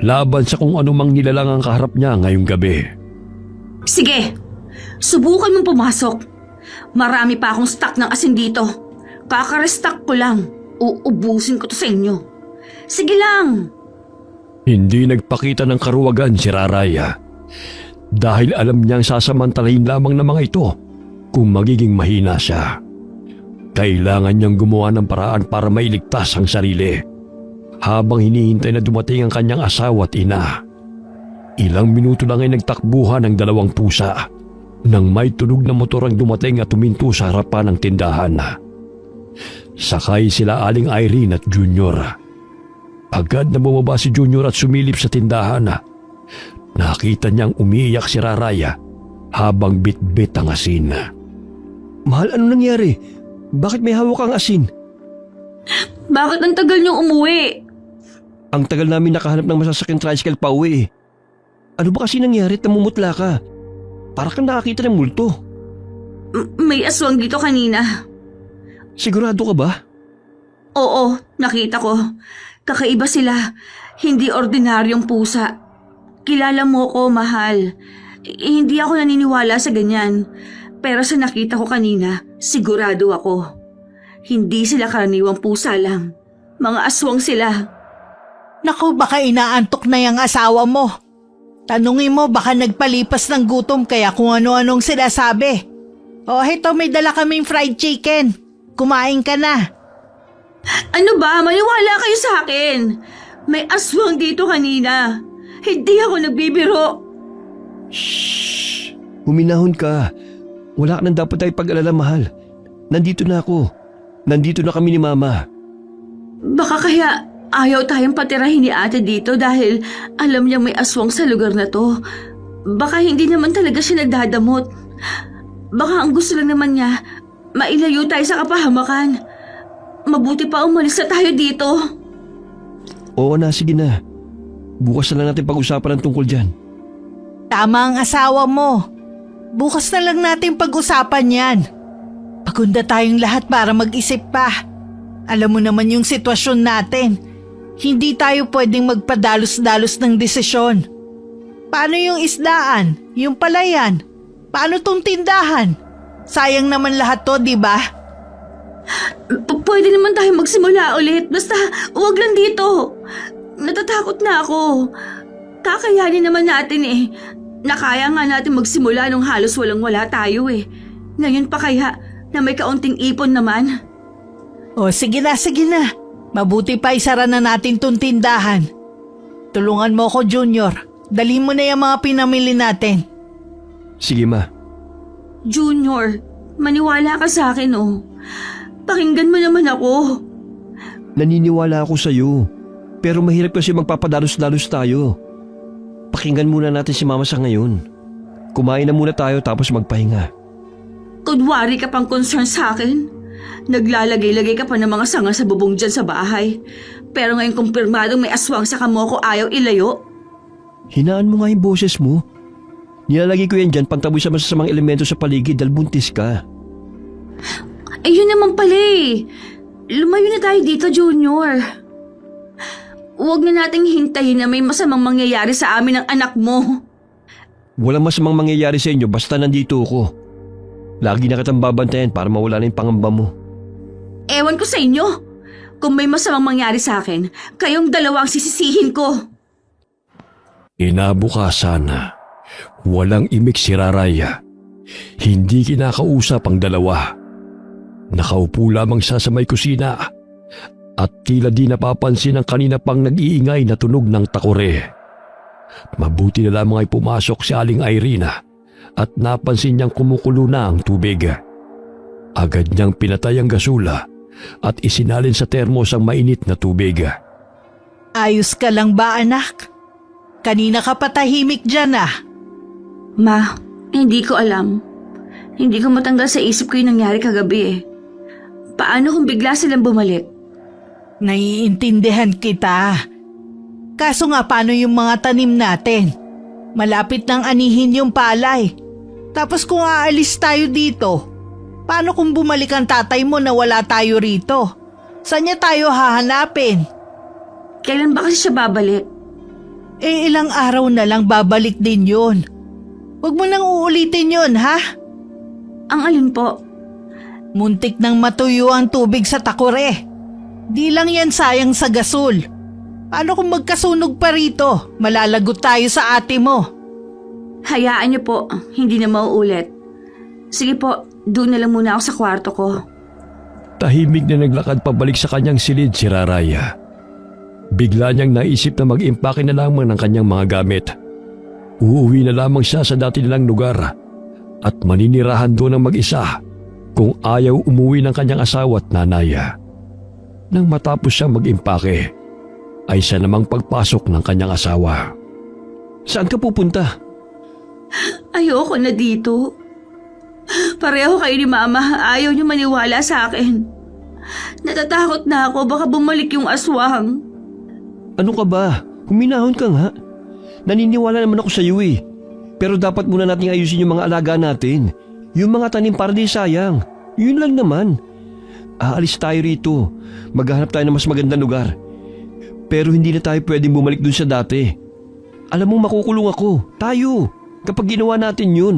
laban sa kung anumang nilalang ang kaharap niya ngayong gabi. Sige, subukan mong pumasok. Marami pa akong stock ng asin dito. Kakarestock ko lang. Uubusin ko to sa inyo. Sige lang. Hindi nagpakita ng karuwagan si Raray dahil alam niyang sasamantalahin lamang ng mga ito kung magiging mahina siya. Kailangan niyang gumawa ng paraan para mailigtas ang sarili. Habang hinihintay na dumating ang kanyang asawa at ina, ilang minuto lang ay nagtakbuhan ang dalawang pusa nang may tunog na motor ang dumating at tuminto sa harapan ng tindahan. Sakay sila Aling Irene at Junior. Agad na bumaba si Junior at sumilip sa tindahan. Nakita niyang umiiyak si Raray habang bitbit ang asin. Mahal, ano nangyari? Bakit may hawak kang asin? Bakit ang tagal niyong umuwi? Ang tagal namin nakahanap ng masasakyan tricycle pa uwi. Ano ba kasi nangyari at namumutla ka? Para kang nakakita ng multo. May aswang dito kanina. Sigurado ka ba? Oo, nakita ko. Kakaiba sila. Hindi ordinaryong pusa. Kilala mo ko, mahal. Hindi ako naniniwala sa ganyan. Pero sa nakita ko kanina, sigurado ako. Hindi sila karaniwang pusa lang. Mga aswang sila. Naku, baka inaantok na yung asawa mo. Tanungin mo, baka nagpalipas ng gutom kaya kung ano-anong sinasabi. O heto, may dala kaming fried chicken. Kumain ka na. Ano ba? Maniwala kayo sa akin. May aswang dito kanina. Hindi ako nagbibiro. Shhh! Huminahon ka. Wala ka nang dapat ay pag-alala, mahal. Nandito na ako. Nandito na kami ni Mama. Baka kaya Ayaw tayong patirahin ni ate dito dahil alam niyang may aswang sa lugar na to. Baka hindi naman talaga siya nagdadamot. Baka ang gusto lang naman niya, mailayo tayo sa kapahamakan. Mabuti pa umalis na tayo dito. Oo na, sige na. Bukas na lang natin pag-usapan ang tungkol dyan. Tama ang asawa mo. Bukas na lang natin pag-usapan yan. Pagunda tayong lahat para mag-isip pa. Alam mo naman yung sitwasyon natin. Hindi tayo pwedeng magpadalos-dalos ng desisyon. Paano yung isdaan? Yung palayan? Paano tong tindahan? Sayang naman lahat to, di ba? Pwede naman tayo magsimula ulit. Basta huwag lang dito. Natatakot na ako. Kakayanin naman natin eh. Nakaya nga natin magsimula nung halos walang-wala tayo eh. Ngayon pa kaya na may kaunting ipon naman. O sige na, sige na. Mabuti pa isara na natin tong tindahan. Tulungan mo ko, Junior. Dali mo na yung mga pinamili natin. Sige, ma. Junior, maniwala ka sa akin oh. Pakinggan mo naman ako. Naniniwala ako sa'yo. Pero mahirap kasi magpapadalos-dalos tayo. Pakinggan muna natin si mama sa ngayon. Kumain na muna tayo tapos magpahinga. Kunwari ka pang concern sa akin. Naglalagay-lagay ka pa ng mga sanga sa bubong dyan sa bahay. Pero ngayon kumpirmadong may aswang sa kamoko ayaw ilayo. Hinaan mo nga yung boses mo. Nilalagay ko yan dyan pantaboy sa masasamang elemento sa paligid dahil buntis ka. Ayun naman pala eh. Lumayo na tayo dito, Junior. Huwag na nating hintayin na may masamang mangyayari sa amin ng anak mo. Walang masamang mangyayari sa inyo basta nandito ako. Lagi na kitang babantayan para mawala na yung pangamba mo. Ewan ko sa inyo. Kung may masamang mangyari sa akin, kayong dalawa ang sisisihin ko. Inabukasan, walang imik si Raraya. Hindi kinakausap ang dalawa. Nakaupo lamang siya sa may kusina at tila di napapansin ang kanina pang nag-iingay na tunog ng takore. Mabuti na lamang ay pumasok si Aling Irina at napansin niyang kumukulo na ang tubig. Agad niyang pinatay ang gasula at isinalin sa termos ang mainit na tubig. Ayos ka lang ba, anak? Kanina ka patahimik dyan ah. Ma, hindi ko alam. Hindi ko matanggal sa isip ko yung nangyari kagabi eh. Paano kung bigla silang bumalik? Naiintindihan kita. Kaso nga paano yung mga tanim natin? Malapit nang anihin yung palay. Tapos kung aalis tayo dito, paano kung bumalik ang tatay mo na wala tayo rito? Saan niya tayo hahanapin? Kailan ba kasi siya babalik? Eh ilang araw na lang babalik din yun. Huwag mo nang uulitin yun, ha? Ang alin po? Muntik nang matuyo ang tubig sa takore. Di lang yan sayang sa gasol. Paano kung magkasunog pa rito? Malalagot tayo sa ate mo. Hayaan niyo po, hindi na mauulit. Sige po, doon na lang muna ako sa kwarto ko. Tahimik na naglakad pabalik sa kanyang silid si Raraya. Bigla niyang naisip na mag-impake na lamang ng kanyang mga gamit. Uuwi na lamang siya sa dati nilang lugar at maninirahan doon ng mag-isa kung ayaw umuwi ng kanyang asawa at nanay. Nang matapos siyang mag-impake, ay siya namang pagpasok ng kanyang asawa. Saan ka pupunta? Ayoko na dito. Pareho kayo ni Mama, ayaw niyo maniwala sa akin. Natatakot na ako, baka bumalik yung aswang. Ano ka ba? Huminahon ka nga. Naniniwala naman ako sa iyo eh. Pero dapat muna nating ayusin yung mga alaga natin. Yung mga tanim para di sayang. Yun lang naman. Aalis tayo rito. Maghahanap tayo ng mas magandang lugar. Pero hindi na tayo pwedeng bumalik dun sa dati. Alam mo makukulong ako. Tayo. Kapag ginawa natin yun.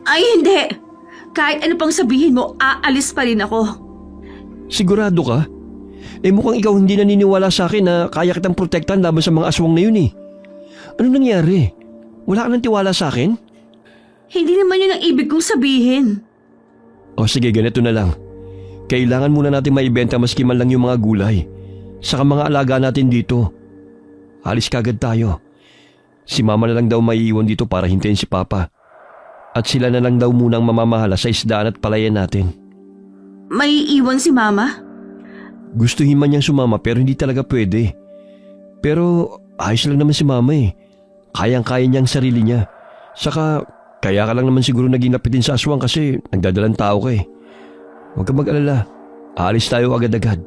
Ay hindi. Kahit ano pang sabihin mo, aalis pa rin ako. Sigurado ka? Eh mukhang ikaw hindi naniniwala sa akin na kaya kitang protektahan laban sa mga aswang na yun eh. Ano nangyari? Wala ka nang tiwala sa akin? Hindi naman yun ang ibig kong sabihin. O sige, ganito na lang. Kailangan muna natin maibenta maski man lang yung mga gulay. Saka mga alaga natin dito. Alis kagad tayo. Si Mama na lang daw maiiwan dito para hintayin si Papa. At sila na lang daw munang mamamahala sa isdaan at palayan natin. May iwan si Mama? Gustuhin man niyang sumama pero hindi talaga pwede. Pero ayos lang naman si mama eh. Kayang-kaya niyang sarili niya. Saka kaya ka lang naman siguro naging napitin sa aswang kasi nagdadalang tao ka eh. Huwag ka mag-alala. Aalis tayo agad-agad.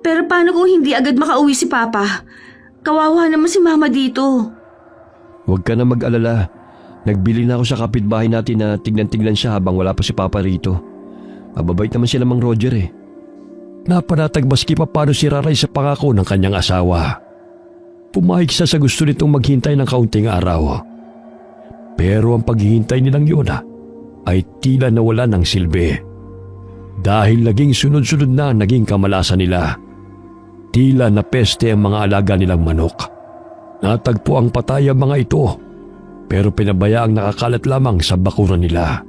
Pero paano kung hindi agad makauwi si Papa? Kawawa naman si Mama dito. Huwag ka na mag-alala. Nagbili na ako sa kapitbahay natin na tignan-tignan siya habang wala pa si Papa rito. Mababait naman sila Mang Roger eh. Napanatag maski pa paano si Raray sa pangako ng kanyang asawa. Pumayag siya sa gusto nitong maghintay ng kaunting araw. Pero ang paghihintay nilang yun ay tila nawala ng silbi. Dahil naging sunod-sunod na naging kamalasan nila. Tila napeste ang mga alaga nilang manok. Natagpo ang patay ang mga ito, pero pinabayaang nakakalat lamang sa bakuran nila.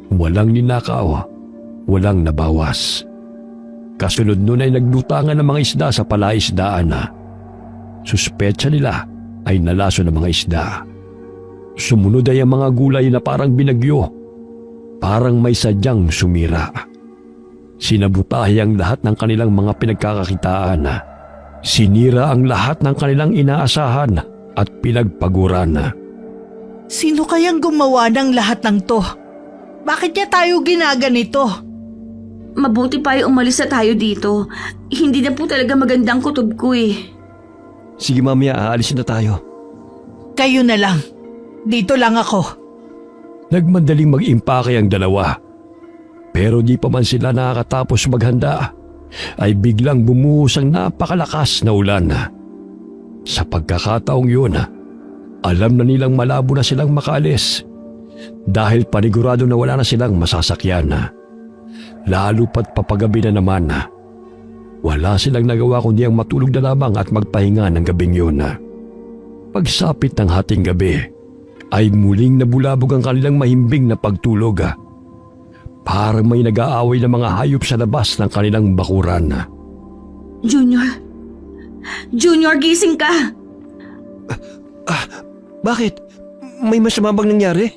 Walang ninakaw, walang nabawas. Kasunod nun ay naglutangan ng mga isda sa palaisdaan. Suspetsa nila ay nalaso ng mga isda. Sumunod ay ang mga gulay na parang binagyo, parang may sadyang sumira. Sinabutahe ang lahat ng kanilang mga pinagkakakitaan. Sinira ang lahat ng kanilang inaasahan at pinagpaguran. Sino kayang gumawa ng lahat ng to? Bakit niya tayo ginaganito? Mabuti pa ay umalis na tayo dito. Hindi na po talaga magandang kutob ko eh. Sige mamaya, aalisin na tayo. Kayo na lang. Dito lang ako. Nagmandaling mag-impake ang dalawa. Pero di pa man sila nakakatapos maghanda, ay biglang bumuhos ang napakalakas na ulan. Sa pagkakataong yun, alam na nilang malabo na silang makaalis dahil panigurado na wala na silang masasakyan. Lalo pat papagabi na naman. Wala silang nagawa kundi ang matulog na lamang at magpahinga ng gabing yun. Pagsapit ng hating gabi, ay muling nabulabog ang kanilang mahimbing na pagtulog. Parang may nag-aaway na mga hayop sa labas ng kanilang bakuran. Junior! Junior, gising ka! Bakit? May masama bang nangyari?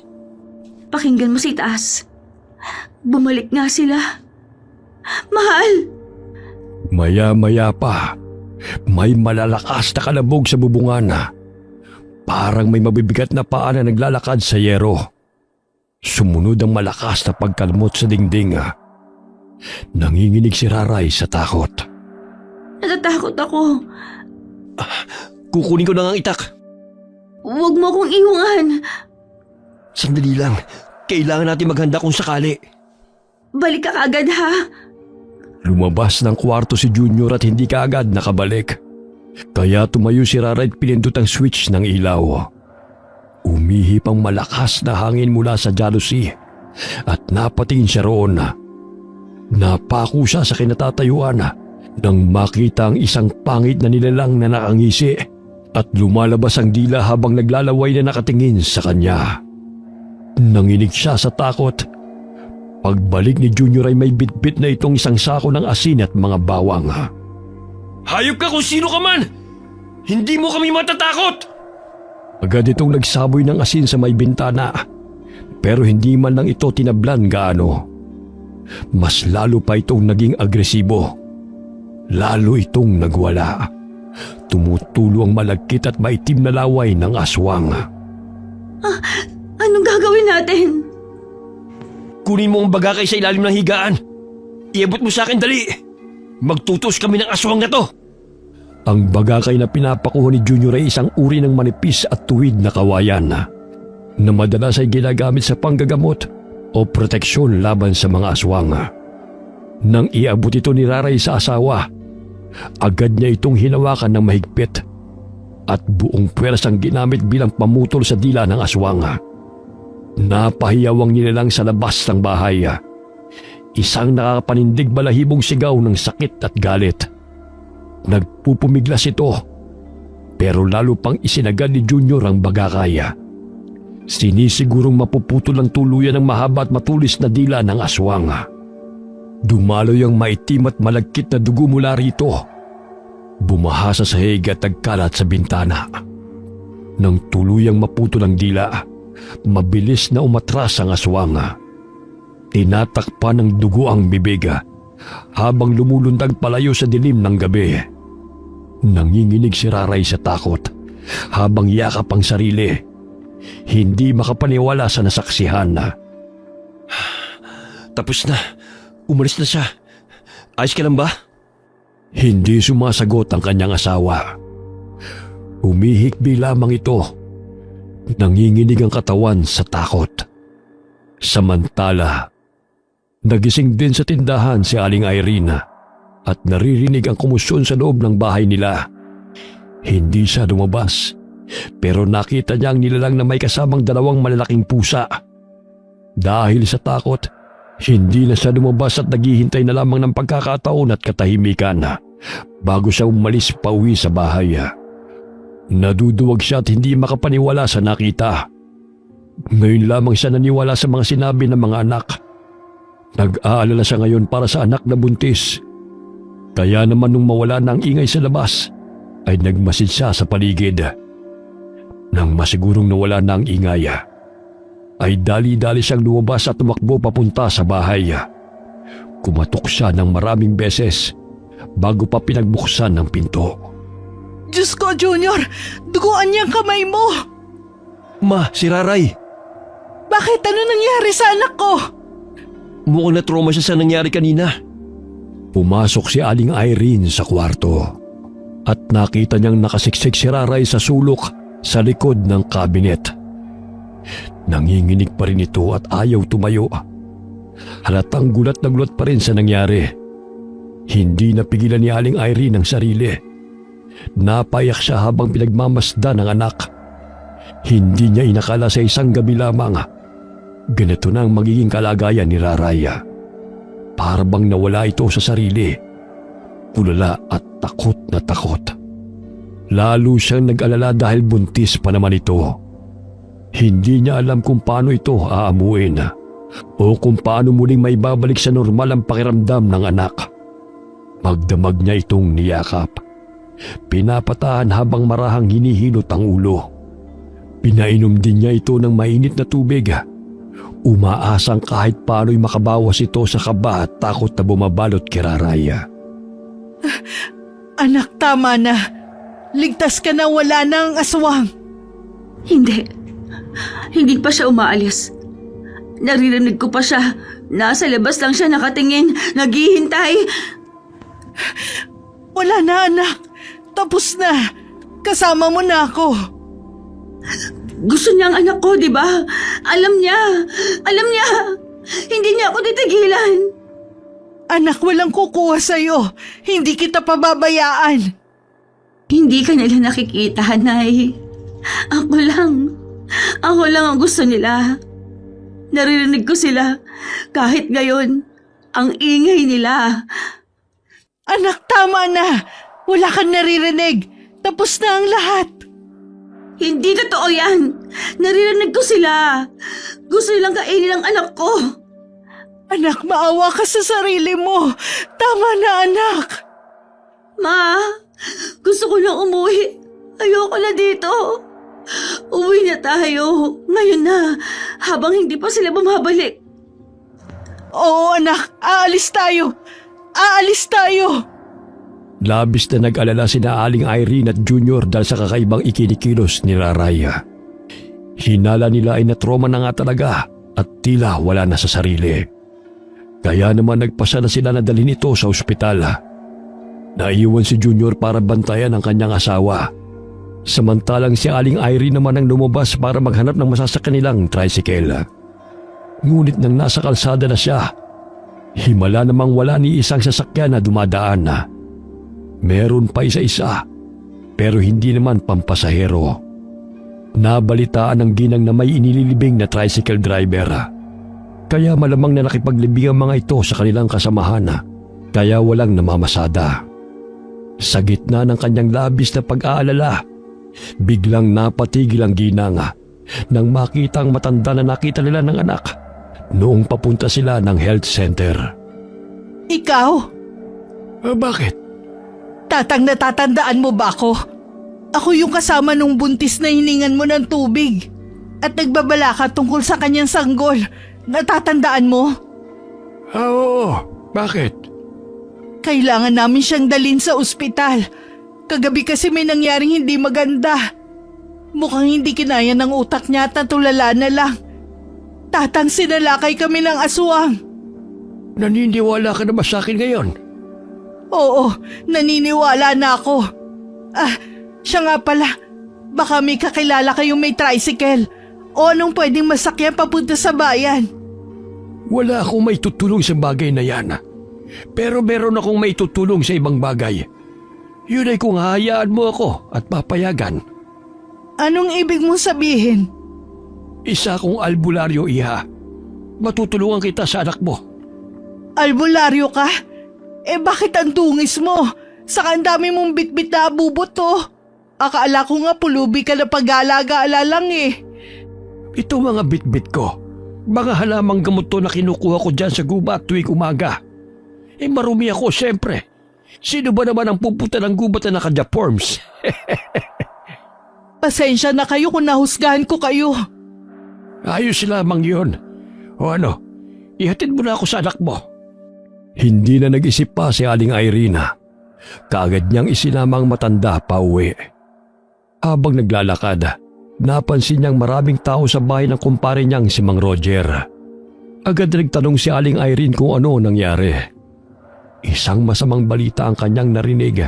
Pakinggan mo si Taas. Bumalik nga sila. Mahal! Maya-maya pa, may malalakas na kalabog sa bubungan. Parang may mabibigat na paa na naglalakad sa yero. Sumunod ang malakas na pagkalmot sa dingding. Nanginginig si Raray sa takot. Natatakot ako. Kukunin ko na ang itak. Huwag mo akong iwangan. Sandali lang. Kailangan natin maghanda kung sakali. Balik ka kaagad ha. Lumabas ng kwarto si Junior at hindi kaagad nakabalik. Kaya tumayo si Raray at pinindot ang switch ng ilaw. Umihip ang malakas na hangin mula sa jalousie at napatingin siya roon. Napako siya sa kinatatayuan nang makita ang isang pangit na nilalang na nakangisi at lumalabas ang dila habang naglalaway na nakatingin sa kanya. Nanginig siya sa takot. Pagbalik ni Junior ay may bitbit na itong isang sako ng asin at mga bawang. Hayop ka kung sino ka man! Hindi mo kami matatakot! Agad itong nagsaboy ng asin sa may bintana, pero hindi man lang ito tinablan gaano. Mas lalo pa itong naging agresibo. Lalo itong nagwala. Tumutulo ang malagkit at maitim na laway ng aswang. Anong gagawin natin? Kunin mo ang bagakay sa ilalim ng higaan. Iabot mo sa akin dali. Magtutos kami ng aswang na to. Ang bagakay na pinapakuha ni Junior ay isang uri ng manipis at tuwid na kawayan na madalas ay ginagamit sa panggagamot o proteksyon laban sa mga aswang. Nang iabot ito ni Raray sa asawa, agad niya itong hinawakan ng mahigpit at buong puwersang ginamit bilang pamutol sa dila ng aswang. Napahiyaw ang nilalang sa labas ng bahay. Isang nakakapanindig balahibong sigaw ng sakit at galit. Nagpupumiglas ito, pero lalo pang isinagad ni Junior ang bagakay. Sinisigurong mapuputol ang tuluyan ng mahaba at matulis na dila ng aswang. Dumaloy ang maitim at malagkit na dugo mula rito. Bumaha sa sahig at nagkalat sa bintana. Nang tuluyang maputol ang dila, mabilis na umatras ang aswang. Tinatakpan ng dugo ang bibig habang lumulundag palayo sa dilim ng gabi. Nanginginig si Raray sa takot habang yakap ang sarili. Hindi makapaniwala sa nasaksihan na. Tapos na. Umalis na siya. Ayos ka lang ba? Hindi sumasagot ang kanyang asawa. Umihikbi lamang ito. Nanginginig ang katawan sa takot. Samantala, nagising din sa tindahan si Aling Irene at naririnig ang kumusyon sa loob ng bahay nila. Hindi siya lumabas, pero nakita niya ang nilalang na may kasamang 2 malalaking pusa. Dahil sa takot, hindi na siya lumabas at naghihintay na lamang ng pagkakataon at katahimikan bago siya umalis pauwi sa bahay. Naduduwag siya at hindi makapaniwala sa nakita. Ngayon lamang siya naniwala sa mga sinabi ng mga anak. Nag-aalala siya ngayon para sa anak na buntis. Kaya naman nung mawala na ang ingay sa labas, ay nagmasid siya sa paligid. Nang masigurong nawala na ang ingay, ay dali-dali siyang lumabas at tumakbo papunta sa bahay. Kumatok siya ng maraming beses bago pa pinagbuksan ng pinto. Diyos ko, Junior! Duguan niyang kamay mo! Ma, si Raray. Bakit? Ano nangyari sa anak ko? Mukhang na-trauma siya sa nangyari kanina. Pumasok si Aling Irene sa kwarto at nakita niyang nakasiksik si Raray sa sulok sa likod ng kabinet. Nanginginig pa rin ito at ayaw tumayo. Halatang gulat na gulat pa rin sa nangyari. Hindi napigilan ni Aling Irene ang sarili. Napayak siya habang pinagmamasdan ng anak. Hindi niya inakala sa isang gabi lamang ganito na ang magiging kalagayan ni Raray. Para bang nawala ito sa sarili. Tulala at takot na takot. Lalo siyang nag-alala dahil buntis pa naman ito. Hindi niya alam kung paano ito aamuin o kung paano muling maibabalik sa normal ang pakiramdam ng anak. Magdamag niya itong niyakap. Pinapatahan habang marahang hinihilot ang ulo. Pinainom din niya ito ng mainit na tubig. Umaasang kahit paano'y makabawas ito sa kaba at takot na bumabalot kay Raray. Anak, tama na. Ligtas ka na, wala na ang aswang. Hindi. Hindi pa siya umaalis. Naririnig ko pa siya. Nasa labas lang siya nakatingin, naghihintay. Wala na, anak. Tapos na. Kasama mo na ako. Gusto niya ang anak ko, di ba? Alam niya. Alam niya. Hindi niya ako titigilan. Anak, walang kukuha sa'yo. Hindi kita pababayaan. Hindi ka nila nakikita, Nay. Ako lang. Ako lang ang gusto nila. Naririnig ko sila. Kahit ngayon, ang ingay nila. Anak, tama na. Wala kang naririnig. Tapos na ang lahat. Hindi totoo yan. Naririnig ko sila. Gusto nilang kainin ang anak ko. Anak, maawa ka sa sarili mo. Tama na, anak. Ma, gusto ko nang umuwi. Ayoko na dito. Uwi na tayo. Ngayon na, habang hindi pa sila bumabalik. Oo, anak. Aalis tayo. Aalis tayo. Labis na nag-alala sina Aling Irene at Junior dahil sa kakaibang ikinikilos ni Raray. Hinala nila ay natroma na nga talaga at tila wala na sa sarili. Kaya naman nagpasa na sila na dalhin ito sa ospital. Naiwan si Junior para bantayan ang kanyang asawa. Samantalang si Aling Irene naman ang lumabas para maghanap ng masasakyan nilang tricycle. Ngunit nang nasa kalsada na siya, himala namang wala ni isang sasakyan na dumadaan. Meron pa isa-isa, pero hindi naman pampasahero. Nabalitaan ng ginang na may inililibing na tricycle driver. Kaya malamang na nakipaglibing ang mga ito sa kanilang kasamahan, kaya walang namamasada. Sa gitna ng kanyang labis na pag-aalala, biglang napatigil ang ginang nang makita ang matanda na nakita nila ng anak noong papunta sila ng health center. Ikaw? Bakit? Tatang natatandaan mo ba ako? Ako yung kasama nung buntis na hiningan mo ng tubig. At nagbabala ka tungkol sa kanyang sanggol. Natatandaan mo? Oo. Bakit? Kailangan namin siyang dalhin sa ospital. Kagabi kasi may nangyaring hindi maganda. Mukhang hindi kinaya ng utak niya at natulala na lang. Tatang, sinalakay kami ng aswang. Naniniwala ka na ba sa akin ngayon? Oo, naniniwala na ako. Siya nga pala. Baka may kakilala kayong may tricycle. O anong pwedeng masakyan papunta sa bayan? Wala akong may tutulong sa bagay na yan. Pero meron akong may tutulong sa ibang bagay. Yun ay kung hahayaan mo ako at papayagan. Anong ibig mong sabihin? Isa akong albularyo, iha. Matutulungan kita sa anak mo. Albularyo ka? Bakit ang tungis mo? Saka ang dami mong bitbit na abubot to. Akala ko nga pulubi ka na pag-aalaga-ala lang eh. Ito mga bitbit ko. Mga halamang gamot to na kinukuha ko dyan sa gubat tuwing umaga. Marumi ako, siyempre. Sino ba naman ang pupunta ng gubat na naka-deforms? Pasensya na kayo kung nahusgahan ko kayo. Ayos lamang yun. O ano, ihatid mo na ako sa anak mo. Hindi na nag-isip pa si Aling Irina. Kaagad niyang isinama ang matanda pa uwi. Habang naglalakad, napansin niyang maraming tao sa bahay ng kumpare niyang si Mang Roger. Agad nagtanong si Aling Irene kung ano nangyari. Isang masamang balita ang kanyang narinig.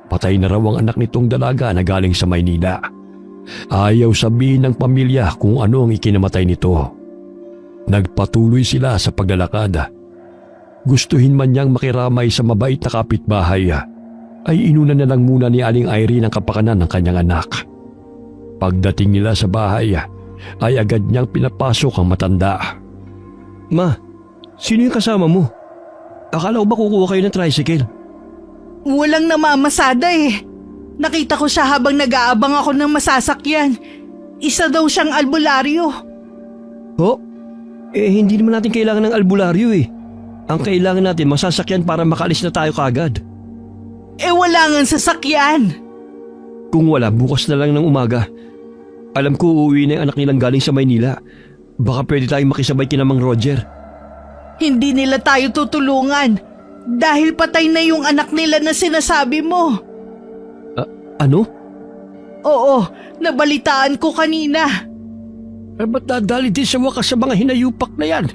Patay na raw ang anak nitong dalaga na galing sa Maynila. Ayaw sabihin ng pamilya kung ano ang ikinamatay nito. Nagpatuloy sila sa paglalakad. Gustuhin man niyang makiramay sa mabait na kapitbahay, ay inuna na lang muna ni Aling Irene ang kapakanan ng kanyang anak. Pagdating nila sa bahay, ay agad niyang pinapasok ang matanda. Ma, sino yung kasama mo? Akala ko ba kukuha kayo ng tricycle? Walang namamasada eh. Nakita ko siya habang nag-aabang ako ng masasakyan. Isa daw siyang albularyo. Ho? Hindi naman natin kailangan ng albularyo eh. Ang kailangan natin masasakyan para makalis na tayo kagad. Wala ngang sasakyan. Kung wala, bukas na lang ng umaga. Alam ko uuwi na yung anak nilang galing sa Maynila. Baka pwede tayong makisabay kina Mang Roger. Hindi nila tayo tutulungan. Dahil patay na yung anak nila na sinasabi mo. Ano? Oo, nabalitaan ko kanina. Ba't dadali din sa wakas sa mga hinayupak na yan?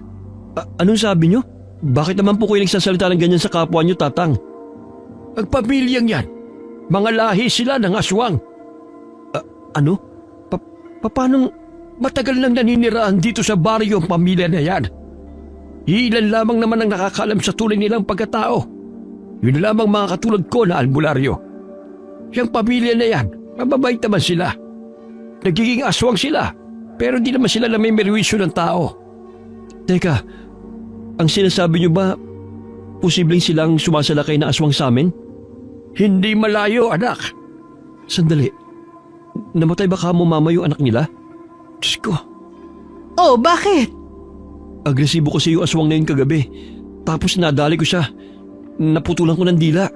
Anong sabi nyo? Bakit naman po kayo nagsasalita ng ganyan sa kapwa nyo, Tatang? Ang pamilyang yan, mga lahi sila ng aswang. Ano? Paano matagal nang naniniraan dito sa baryo ang pamilya na yan? Ilan lamang naman ang nakakaalam sa tunay nilang pagkatao. Yun lamang mga katulad ko na albularyo. Yang pamilya na yan, mababait naman sila. Nagiging aswang sila, pero di naman sila na may merwisyo ng tao. Teka, ang sinasabi niyo ba, posibleng silang sumasalakay na aswang sa amin? Hindi malayo, anak. Sandali, namatay ba kamo mama yung anak nila? Diyos ko. Oh, bakit? Agresibo kasi yung aswang na yun kagabi. Tapos nadali ko siya. Naputulan ko ng dila.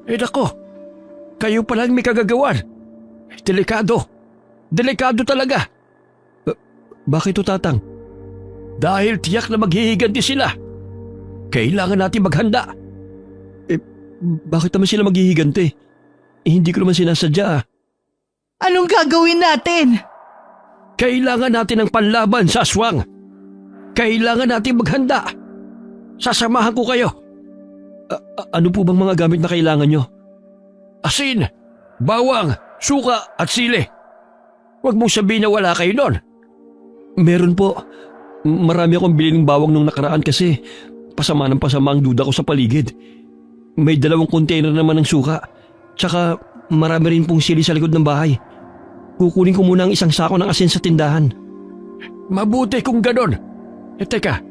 Nako, kayo palang may kagagawan. Delikado. Delikado talaga. Bakit to, Tatang? Dahil tiyak na maghihiganti sila. Kailangan natin maghanda. Bakit naman sila maghihiganti? Hindi ko naman sinasadya. Anong gagawin natin? Kailangan natin ng panlaban sa aswang. Kailangan natin maghanda. Sasamahan ko kayo. Ano po bang mga gamit na kailangan nyo? Asin, bawang, suka at sili. Huwag mong sabihin na wala kayo nun. Meron po. Marami akong bilhin ng bawang nung nakaraan kasi pasama ng pasama ang duda ko sa paligid. May 2 container naman ng suka. Tsaka marami rin pong sili sa likod ng bahay. Kukunin ko muna ang 1 sako ng asin sa tindahan. Mabuti kung ganon. Teka,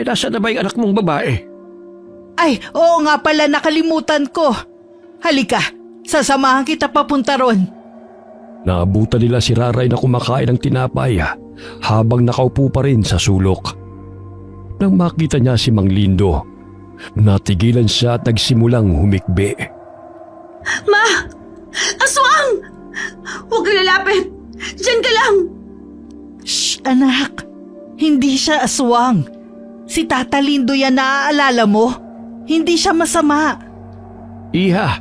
nasaan na ba yung anak mong babae? Ay, oo nga pala, nakalimutan ko. Halika, sasamahan kita papunta ron. Naabutan nila si Raray na kumakain ng tinapay habang nakaupo pa rin sa sulok. Nang makita niya si Mang Lindo, natigilan siya at nagsimulang humikbi. Ma! Aswang! Huwag ka lalapit! Diyan ka lang! Shh, anak. Hindi siya aswang. Si Tata Lindo yan, naaalala mo? Hindi siya masama. Iha,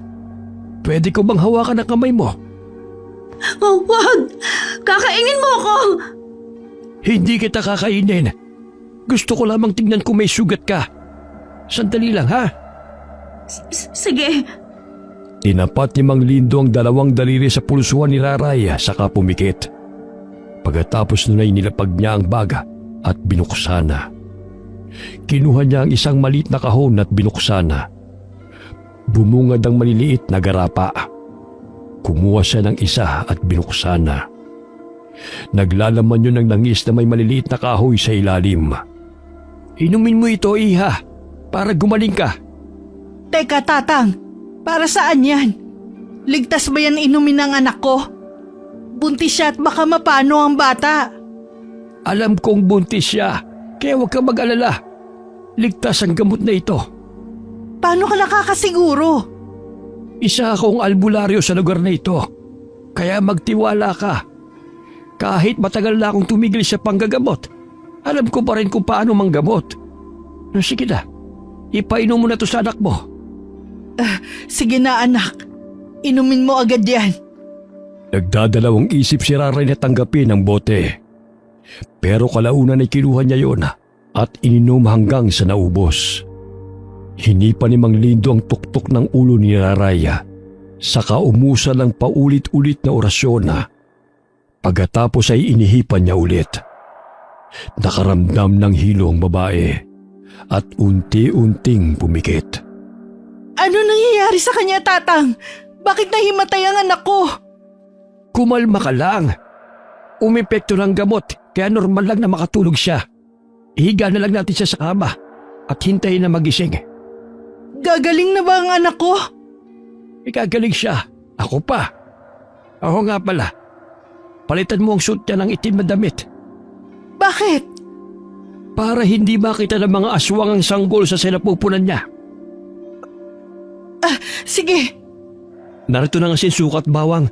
pwede ko bang hawakan ang kamay mo? Oh, wag! Kakainin mo ako! Hindi kita kakainin. Gusto ko lamang tingnan kung may sugat ka. Sandali lang, ha? Sige. Tinapat ni Mang Lindo ang dalawang daliri sa pulsuhan ni Raraya saka pumikit. Pagkatapos nun ay nilapag niya ang baga at binuksan na. Kinuha niya ang isang maliit na kahon at binuksan na. Bumungad ang maliliit na garapa. Kumuha siya ng isa at binuksan na. Naglalaman yun ng langis na may maliliit na kahoy sa ilalim. Inumin mo ito, Iha, para gumaling ka. Teka, Tatang. Para saan yan? Ligtas ba yan inumin ng anak ko? Buntis siya at baka mapano ang bata. Alam kong buntis siya, kaya huwag ka mag-alala. Ligtas ang gamot na ito. Paano ka nakakasiguro? Isa akong albularyo sa lugar na ito, kaya magtiwala ka. Kahit matagal na akong tumigil sa panggagamot, alam ko pa rin kung paano manggamot. Sige na, ipainom mo na to sa anak mo. Sige na, anak. Inumin mo agad yan. Nagdadalawang isip si Raray na tanggapin ang bote. Pero kalaunan ay kinuha niya yon at ininom hanggang sa naubos. Hinipa ni Mang Lindo ang tuktok ng ulo ni Raraya, saka umusal ang paulit-ulit na orasyon na. Pagkatapos ay inihipan niya ulit. Nakaramdam ng hilo ang babae at unti-unting pumikit. Ano nangyayari sa kanya, Tatang? Bakit nahimatay ang anak ko? Kumalma ka lang. Umepekto ng gamot, kaya normal lang na makatulog siya. Ihiga na lang natin siya sa kama at hintayin na magising. Gagaling na ba ang anak ko? Ikagaling siya. Ako pa. Ako nga pala. Palitan mo ang suit niya ng itim na damit. Bakit? Para hindi makita ng mga aswang ang sanggol sa sinapupunan niya. Sige. Narito na nga si sukat bawang.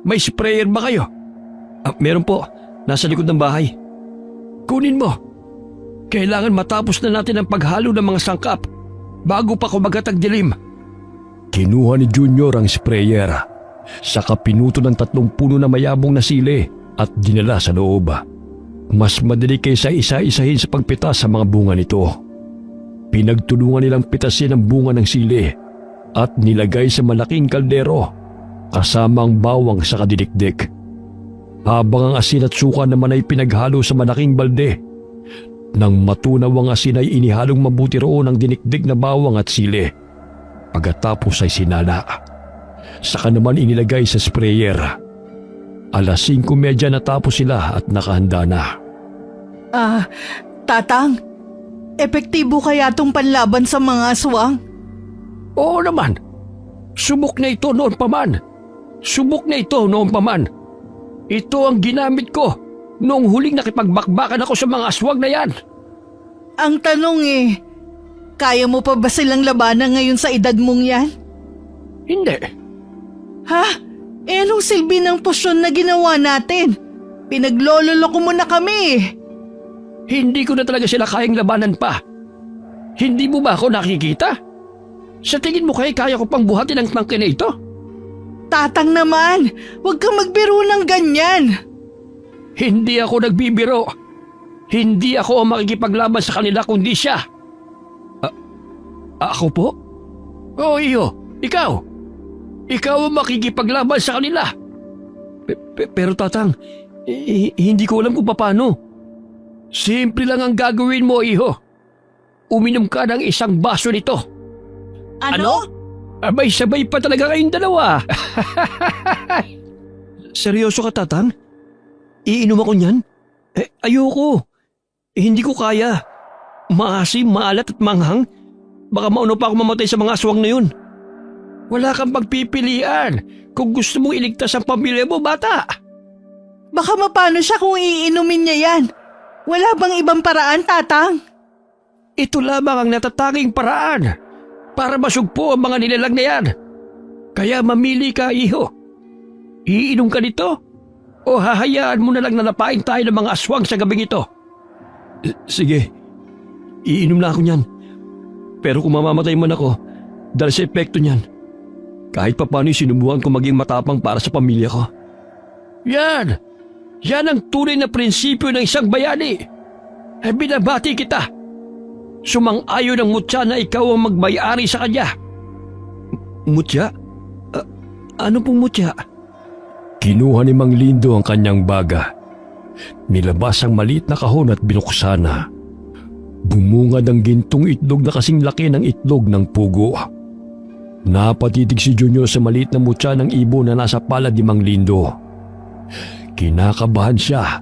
May sprayer ba kayo? Meron po. Nasa likod ng bahay. Kunin mo. Kailangan matapos na natin ang paghalo ng mga sangkap bago pa kumagat ang dilim. Kinuha ni Junior ang sprayer, saka pinuto ng 3 puno na mayabong na sili at dinala sa loob. Mas madali kaysa isa-isahin sa pagpitas sa mga bunga nito. Pinagtulungan nilang pitasin ang bunga ng sili at nilagay sa malaking kaldero kasama ang bawang sa kadilikdik. Habang ang asin at suka naman ay pinaghalo sa malaking balde. Nang matunaw ang asin ay inihalong mabuti roon ang dinikdik na bawang at sili. Pagkatapos ay sinala. Saka naman inilagay sa sprayer. 5:30 natapos sila at nakahanda na. Tatang, epektibo kaya itong panlaban sa mga aswang? Oo naman. Subok na ito noon pa man. Subok na ito noon pa man. Ito ang ginamit ko noong huling nakipagbakbakan ako sa mga aswang na yan. Ang tanong kaya mo pa ba silang labanan ngayon sa edad mong yan? Hindi. Ha? Anong silbi ng posyon na ginawa natin? Pinaglololoko mo na kami. Hindi ko na talaga sila kayang labanan pa. Hindi mo ba ako nakikita? Sa tingin mo kaya ko pang buhatin ang tangke na ito? Tatang naman, huwag kang magbiro ng ganyan. Hindi ako nagbibiro. Hindi ako ang makikipaglaban sa kanila kundi siya. Ako po? Oo, iyo. Ikaw. Ikaw ang makikipaglaban sa kanila. Pero tatang, hindi ko alam kung paano. Simple lang ang gagawin mo, iho. Uminom ka ng isang baso nito. Ano? Abay, sabay pa talaga kayong dalawa. Seryoso ka, tatang? Iinom ako niyan? Ayoko. Hindi ko kaya. Maasim, maalat at manghang. Baka mauna pa ako mamatay sa mga aswang na yun. Wala kang pagpipilian kung gusto mong iligtas ang pamilya mo, bata. Baka mapano siya kung iinumin niya yan. Wala bang ibang paraan, tatang? Ito lamang ang natatanging paraan para masugpo ang mga nilalang na yan. Kaya mamili ka, iho. Iinom ka nito o hahayaan mo na lang na napain tayo ng mga aswang sa gabing ito? Sige, iinom na ako niyan. Pero kung mamamatay man ako, dahil sa epekto niyan, kahit papano'y sinubukan ko maging matapang para sa pamilya ko. Yan! Yan ang tunay na prinsipyo ng isang bayani. Binabati kita. Sumang-ayon ng mutya na ikaw ang magbayari sa kanya. Mutya? Ano pong mutya? Kinuha ni Mang Lindo ang kanyang baga. Nilabas ang maliit na kahon at binuksan na. Bumungad ang gintong itlog na kasing laki ng itlog ng pugo. Napatitig si Junior sa maliit na mutya ng ibon na nasa palad ni Mang Lindo. Kinakabahan siya,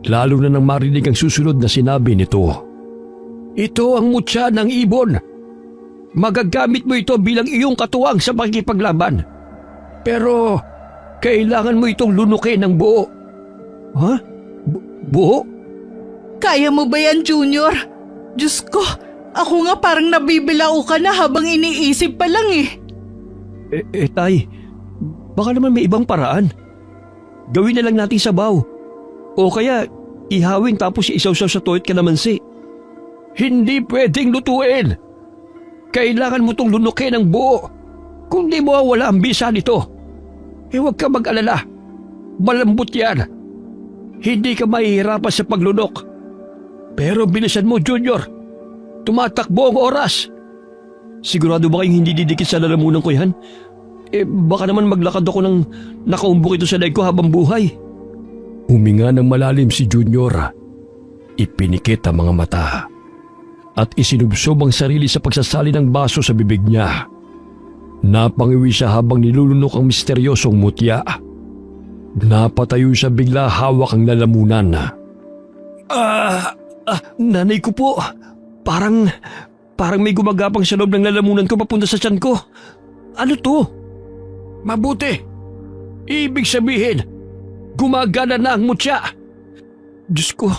lalo na nang marinig ang susunod na sinabi nito. Ito ang mutya ng ibon. Magagamit mo ito bilang iyong katuwang sa pakikipaglaban. Pero kailangan mo itong lunukin ng buo. Ha? Buo? Kaya mo ba yan, Junior? Diyos ko, ako nga parang nabibilao ka na habang iniisip pa lang eh. Tay, baka naman may ibang paraan. Gawin na lang natin sabaw. O kaya, ihawin tapos isaw-saw sa toit kalamansi. Hindi pwedeng lutuin. Kailangan mo itong lunukin ng buo. Kung di mo wala ang bisa nito, huwag ka mag-alala. Malambot yan. Hindi ka mahihirapan sa paglunok. Pero bilisan mo, Junior. Tumatakbo ang oras. Sigurado ba kayong hindi didikit sa lalamunan ko yan? Baka naman maglakad ako ng nakaumbok ito sa leg ko habang buhay. Huminga ng malalim si Junior. Ipinikit ang mga mata at isinubsob ang sarili sa pagsasali ng baso sa bibig niya. Napangiwi siya habang nilulunok ang misteryosong mutya. Napatayo siya bigla hawak ang lalamunan. Nanay ko po. Parang may gumagapang sa loob ng lalamunan ko papunta sa tiyan ko. Ano to? Mabuti. Ibig sabihin, gumagana na ang mutya. Diyos ko,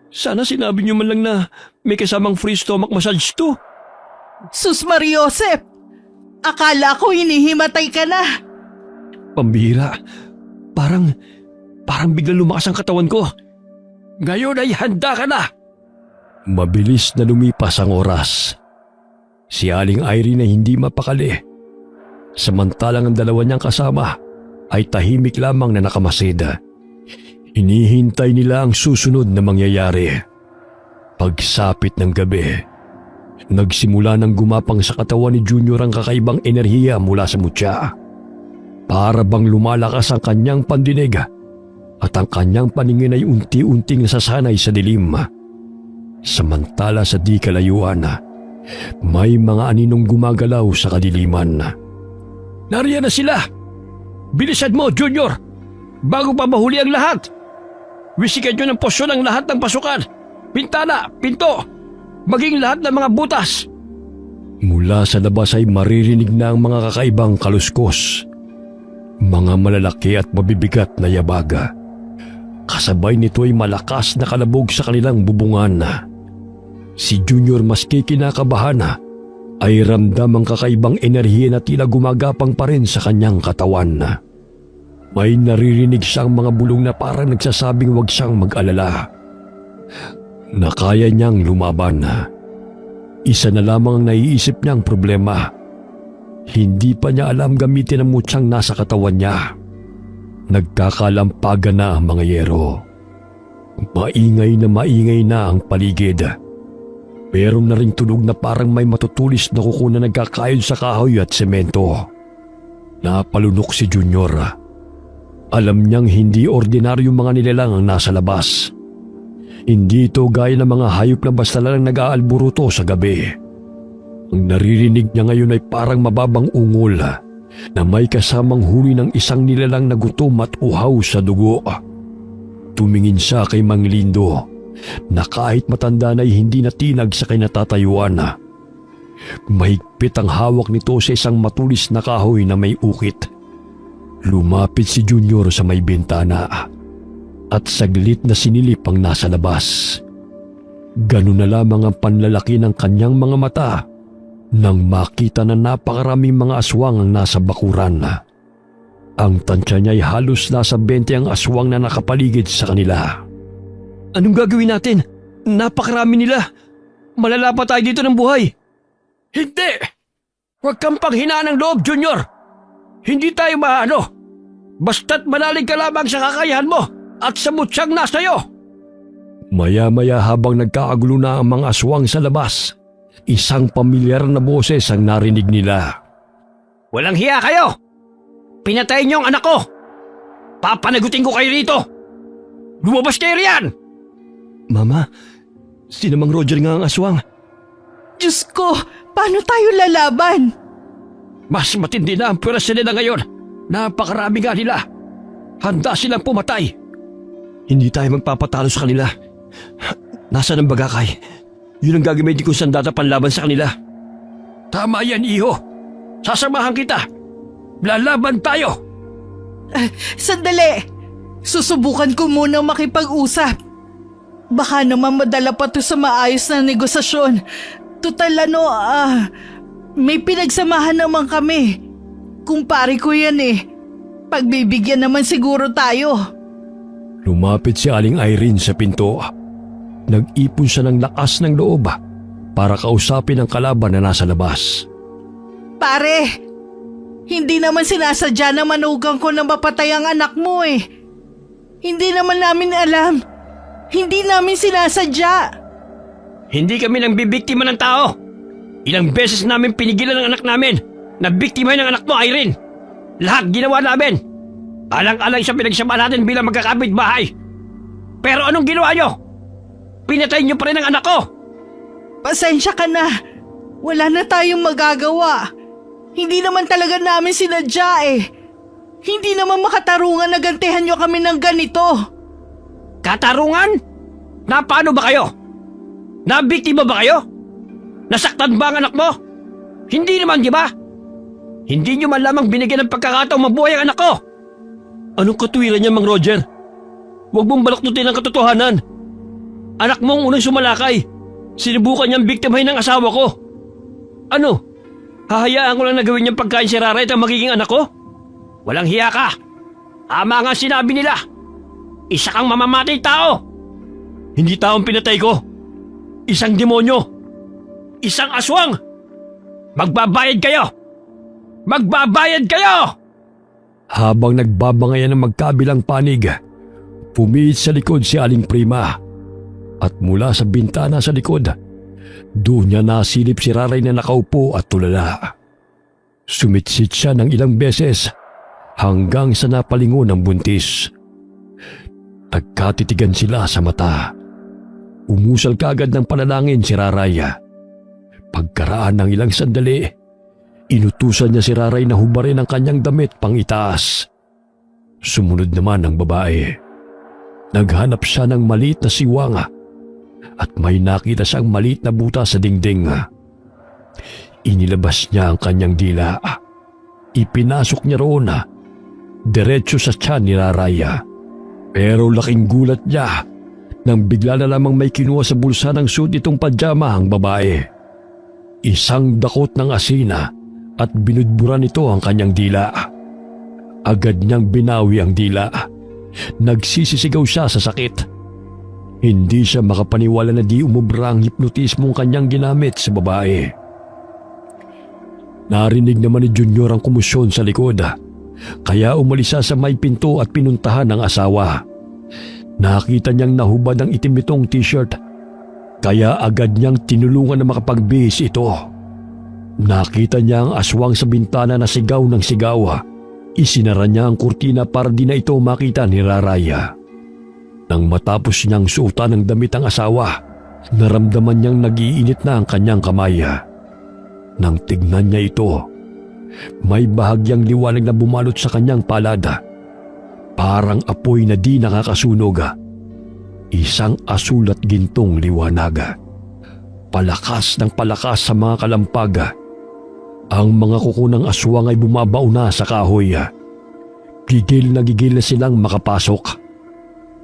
sana sinabi niyo man lang na may kasamang free stomach massage to. Sus Mariosep! Akala ko hinihimatay ka na. Pambihira. Parang biglang lumakas ang katawan ko. Ngayon ay handa ka na. Mabilis na lumipas ang oras. Si Aling Irene ay hindi mapakali. Samantalang ang dalawa niyang kasama ay tahimik lamang na nakamasid. Hinihintay nila ang susunod na mangyayari. Pagsapit ng gabi, nagsimula ng gumapang sa katawan ni Junior ang kakaibang enerhiya mula sa mutya. Para bang lumalakas ang kanyang pandinig at ang kanyang paningin ay unti-unting nasasanay sa dilim. Samantala sa di kalayuan, may mga aninong gumagalaw sa kadiliman. Nariyan na sila! Bilisan mo, Junior! Bago pa mahuli ang lahat! Wisikan nyo ng posyon ang lahat ng pasukan! Pintana, pinto, maging lahat ng mga butas! Mula sa labas ay maririnig na ang mga kakaibang kaluskos. Mga malalaki at mabibigat na yabaga. Kasabay nito ay malakas na kalabog sa kanilang bubungan. Si Junior maski kinakabahan ay ramdam ang kakaibang enerhiya na tila gumagapang pa rin sa kanyang katawan. May naririnig siyang mga bulong na parang nagsasabing huwag siyang mag-alala. Na kaya niyang lumaban. Isa na lamang ang naiisip niyang problema. Hindi pa niya alam gamitin ang mutyang nasa katawan niya. Nagkakalampagan na ang mga yero. Maingay na ang paligid. Meron na ring tunog na parang may matutulis na kuko na nagkakayod sa kahoy at semento. Napalunok si Junior. Alam niyang hindi ordinaryong mga nilalang ang nasa labas. Hindi ito gaya ng mga hayop na basta lang nag-aalburuto sa gabi. Ang naririnig niya ngayon ay parang mababang ungol na may kasamang huni ng isang nilalang na gutom at uhaw sa dugo. Tumingin siya kay Mang Lindo na kahit matanda na ay hindi natinag sa kinatatayuan. Mahigpit ang hawak nito sa isang matulis na kahoy na may ukit. Lumapit si Junior sa may bintana at saglit na sinilip ang nasa labas. Ganun na lamang ang panlalaki ng kanyang mga mata nang makita na napakaraming mga aswang ang nasa bakuran. Ang tansya niya ay halos nasa 20 ang aswang na nakapaligid sa kanila. Anong gagawin natin? Napakarami nila. Malala pa tayo dito ng buhay. Hindi! Huwag kang panghinaan ng loob, Junior! Hindi tayo maano! Basta't manalig ka lamang sa kakayahan mo at sa mutsang nasa'yo! Maya-maya habang nagkakagulo na ang mga aswang sa labas, isang pamilyar na boses ang narinig nila. Walang hiya kayo! Pinatay niyo ang anak ko! Papanagutin ko kayo dito! Lumabas kayo riyan! Mama, si Mang Roger nga ang aswang. Diyos ko, paano tayo lalaban? Mas matindi na ang pwersa nila ngayon. Napakarami nga nila. Handa silang pumatay. Hindi tayo magpapatalo sa kanila. Nasaan ang bagakay? Yun ang gagamitin ko sandata panlaban sa kanila. Tama yan, iho. Sasamahan kita. Lalaban tayo. Sandali! Susubukan ko muna makipag-usap. Baka naman madala pa to sa maayos na negosasyon. Tutal may pinagsamahan naman kami. Kumpare ko yan eh. Pagbibigyan naman siguro tayo. Lumapit si Aling Irene sa pinto. Nag-ipon siya ng lakas ng loob para kausapin ang kalaban na nasa labas. Pare, hindi naman sinasadya na manugang ko na mapatay ang anak mo eh. Hindi naman namin alam. Hindi namin sinasadya. Hindi kami nang bibiktima ng tao. Ilang beses namin pinigilan ang anak namin na biktimahin ng anak mo, Irene. Lahat ginawa namin. Alang-alang sa pinagsama natin bilang magkakapit bahay. Pero anong ginawa nyo? Pinatay nyo pa rin ang anak ko. Pasensya ka na. Wala na tayong magagawa. Hindi naman talaga namin sinadya eh. Hindi naman makatarungan na gantihan nyo kami ng ganito. Katarungan? Na paano ba kayo? Nabiktima ba kayo? Nasaktan ba ang anak mo? Hindi naman, di ba? Hindi nyo man lamang binigyan ng pagkakataong mabuhay ang anak ko. Anong katuwiran niya, Mang Roger? Huwag mong balaktutin ang katotohanan. Anak mo ang unang sumalakay. Sinubukan niyang biktimahin ng asawa ko. Ano? Hahayaan ko lang na gawin niyang pagkain si Raray at ang magiging anak ko? Walang hiya ka. Tama nga sinabi nila. Isa kang mamamatay tao. Hindi taong pinatay ko. Isang demonyo. Isang aswang. Magbabayad kayo. Magbabayad kayo! Habang nagbabangayan ng magkabilang panig, pumihit sa likod si Aling Prima. At mula sa bintana sa likod, doon niya nasilip si Raray na nakaupo at tulala. Sumitsit siya ng ilang beses hanggang sa napalingon ng buntis. Nagkatitigan sila sa mata. Umusal kaagad ng panalangin si Raray. Pagkaraan ng ilang sandali, inutusan niya si Raray na hubarin ang kanyang damit pang itaas. Sumunod naman ang babae. Naghanap siya ng maliit na siwang at may nakita siyang maliit na buta sa dingding. Inilabas niya ang kanyang dila. Ipinasok niya roon diretso sa tiyan ni Raray. Pero laking gulat niya nang bigla na lamang may kinuha sa bulsa ng suot itong pajama ang babae. Isang dakot ng asina at binudburan nito ang kanyang dila. Agad niyang binawi ang dila. Nagsisisigaw siya sa sakit. Hindi siya makapaniwala na di umubra ang hipnotismong kanyang ginamit sa babae. Narinig naman ni Junior ang kumusyon sa likod. Kaya umalis siya sa may pinto at pinuntahan ng asawa. Nakita niyang nahubad ang itim nitong t-shirt. Kaya agad niyang tinulungan na makapagbihis ito. Nakita niya ang aswang sa bintana na sigaw ng sigaw. Isinara niya ang kurtina para di na ito makita ni Raray. Nang matapos niyang suotan ng damit ang asawa, naramdaman niyang nag-iinit na ang kanyang kamay. Nang tignan niya ito, may bahagyang liwanag na bumalot sa kanyang palada. Parang apoy na di nakakasunog. Isang asul at gintong liwanag. Palakas ng palakas sa mga kalampag. Ang mga kuko ng aswang ay bumabaw na sa kahoy. Gigil na silang makapasok.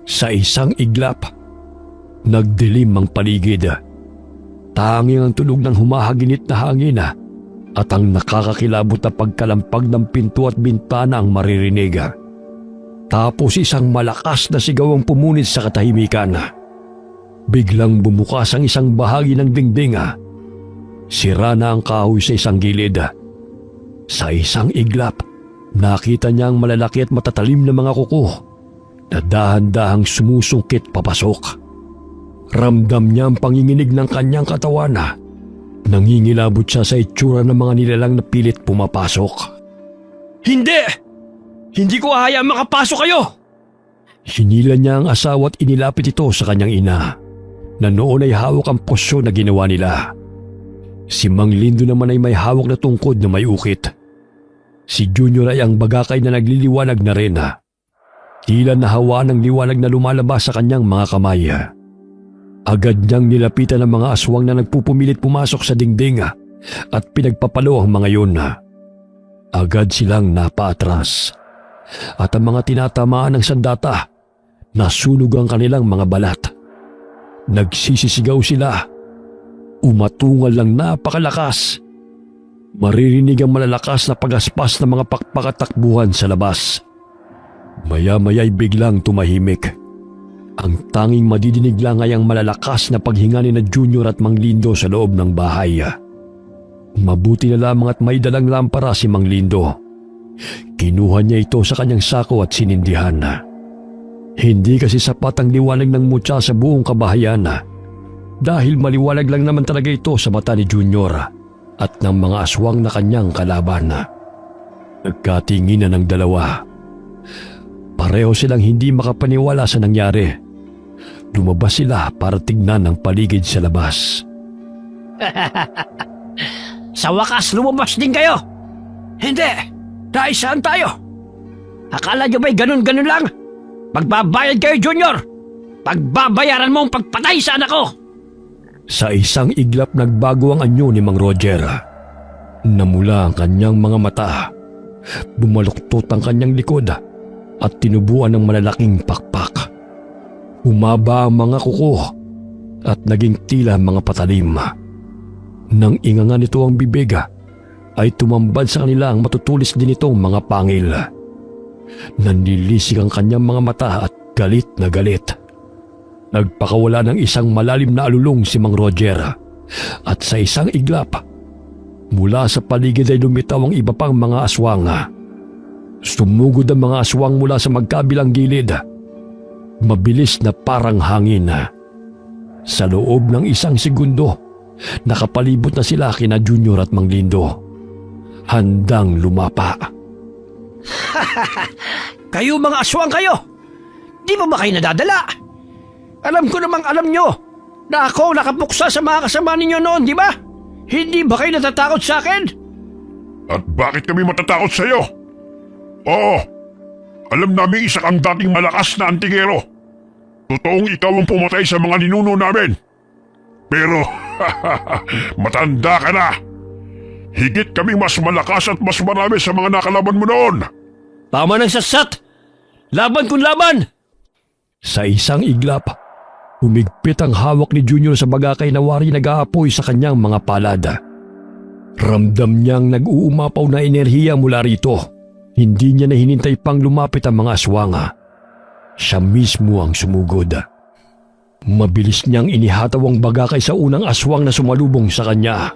Sa isang iglap, nagdilim ang paligid. Tanging ang tunog ng humahaginit na hangin at ang nakakakilabot na pagkalampag ng pinto at bintana ang maririnig. Tapos isang malakas na sigaw ang pumunit sa katahimikan. Biglang bumukas ang isang bahagi ng dingding. Sira na ang kahoy sa isang gilid. Sa isang iglap, nakita niya ang malalaki at matatalim na mga kuko na dahan-dahang sumusungkit papasok. Ramdam niya ang panginginig ng kanyang katawan. Nangingilabot siya sa itsura ng mga nilalang na pilit pumapasok. Hindi! Hindi ko hahayaang makapasok kayo! Hinila niya ang asawa at inilapit ito sa kanyang ina na noon ay hawak ang posyo na ginawa nila. Si Mang Lindo naman ay may hawak na tungkod na may ukit. Si Junior ay ang bagakay na nagliliwanag na rin. Tila nahawaan ng liwanag na lumalabas sa kanyang mga kamay. Agad niyang nilapitan ang mga aswang na nagpupumilit pumasok sa dingding at pinagpapalo ang mga yun. Agad silang napaatras at ang mga tinatamaan ng sandata nasunog ang kanilang mga balat. Nagsisisigaw sila. Umatungal lang napakalakas. Maririnig ang malalakas na pagaspas ng mga pakpakatakbuhan sa labas. Maya-maya'y biglang tumahimik. Ang tanging madidinig lang ay ang malalakas na paghinga ni na Junior at Mang Lindo sa loob ng bahay. Mabuti na lamang at may dalang lampara si Mang Lindo. Kinuha niya ito sa kanyang sako at sinindihan. Hindi kasi sapat ang liwanag ng mutya sa buong kabahayan dahil maliwanag lang naman talaga ito sa mata ni Junior at ng mga aswang na kanyang kalaban. Nagkatinginan ng dalawa. Pareho silang hindi makapaniwala sa nangyari. Lumabas sila para tignan ang paligid sa labas. Sa wakas, lumabas din kayo! Hindi! Dahil saan tayo? Akala nyo ba'y ganun-ganun lang? Magbabayad kayo, Junior! Pagbabayaran mo ang pagpatay sa anak ko! Sa isang iglap nagbago ang anyo ni Mang Roger. Namula ang kanyang mga mata. Bumaluktot ang kanyang likod at tinubuan ng malalaking pakpak. Humaba ang mga kuko at naging tila mga patalim. Nang inganga nito ang bibig, ay tumambad sa kanila ang matutulis din itong mga pangil. Nanlilisik ang kanyang mga mata at galit na galit. Nagpakawala ng isang malalim na alulong si Mang Roger at sa isang iglap, mula sa paligid ay lumitaw ang iba pang mga aswang. Sumugod ang mga aswang mula sa magkabilang gilid. Mabilis na parang hangin. Sa loob ng isang segundo, nakapalibot na sila kina Junior at Mang Lindo. Handang lumapa. Kayo mga aswang kayo! Di ba kayo nadadala? Alam ko namang alam nyo na ako nakapuksa sa mga kasama ninyo noon, di ba? Hindi ba kayo natatakot sa akin? At bakit kami matatakot sa iyo? Oo, alam namin isa kang dating malakas na antingero. Totoong ikaw ang pumatay sa mga ninuno namin. Pero, matanda ka na. Higit kaming mas malakas at mas marami sa mga nakalaban mo noon. Tama ng sasat! Laban kung laban! Sa isang iglap, humigpit ang hawak ni Junior sa bagakay na wari nag-aapoy sa kanyang mga palad. Ramdam niyang nag-uumapaw na enerhiya mula rito. Hindi niya na hinintay pang lumapit ang mga aswang. Siya mismo ang sumugod. Mabilis niyang inihataw ang bagakay sa unang aswang na sumalubong sa kanya.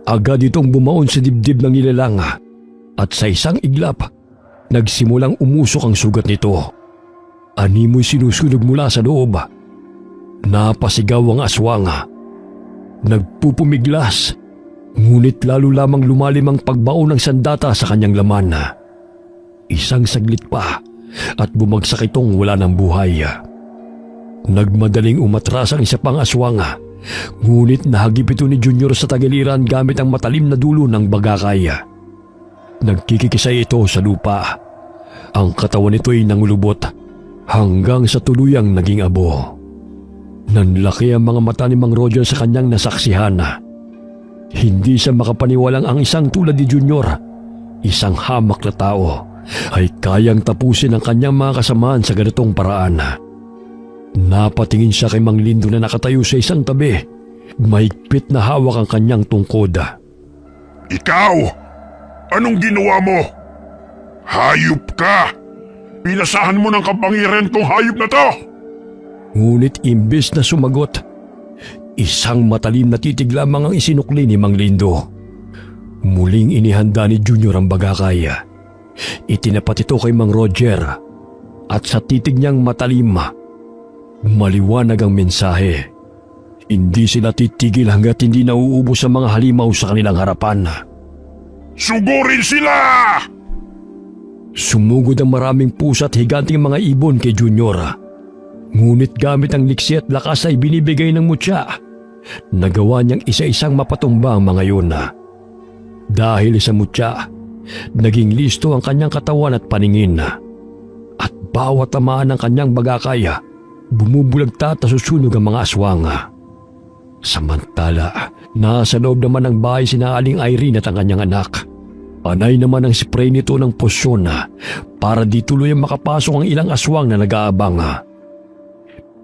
Agad itong bumaon sa dibdib ng nilalang at sa isang iglap, nagsimulang umusok ang sugat nito. Animoy sinusunog mula sa loob. Napasigaw ang aswang. Nagpupumiglas, ngunit lalo lamang lumalim ang pagbaon ng sandata sa kanyang laman. Isang saglit pa at bumagsak itong wala ng buhay. Nagmadaling umatras ang isa pang aswang, ngunit nahagip ito ni Junior sa tagiliran gamit ang matalim na dulo ng bagakay. Nagkikikisay ito sa lupa. Ang katawan nito'y nangulubot hanggang sa tuluyang naging abo. Nanlaki ang mga mata ni Mang Roger sa kanyang nasaksihan. Hindi siya makapaniwalang ang isang tulad ni Junior, isang hamak na tao, ay kayang tapusin ang kanyang mga kasamaan sa ganitong paraan. Napatingin siya kay Mang Lindo na nakatayo sa isang tabi. Mahigpit na hawak ang kanyang tungkod. Ikaw! Anong ginawa mo? Hayop ka! Pinasahan mo ng kapangyarihan kong hayop na to! Ngunit imbes na sumagot, Isang matalim na titig lamang ang isinukli ni Mang Lindo. Muling inihanda ni Junior ang bagakay. Itinapat ito kay Mang Roger at sa titig niyang matalim, maliwanag ang mensahe. Hindi sila titigil hanggat hindi nauubos ang mga halimaw sa kanilang harapan. Sugurin sila! Sumugod ang maraming pusa at higanting mga ibon kay Junior. Ngunit gamit ang liksi at lakas ay binibigay ng mutya, nagawa niyang isa-isang mapatumba ang mga yun. Dahil sa mutya, naging listo ang kanyang katawan at paningin. At bawat tamaan ng kanyang bagakay, bumubulagta at nasusunog ang mga aswang. Samantala, nasa loob naman ng bahay sina Aling Irene at ang kanyang anak. Panay naman ang spray nito ng posyon para di tuluyang makapasok ang ilang aswang na nag-aabang.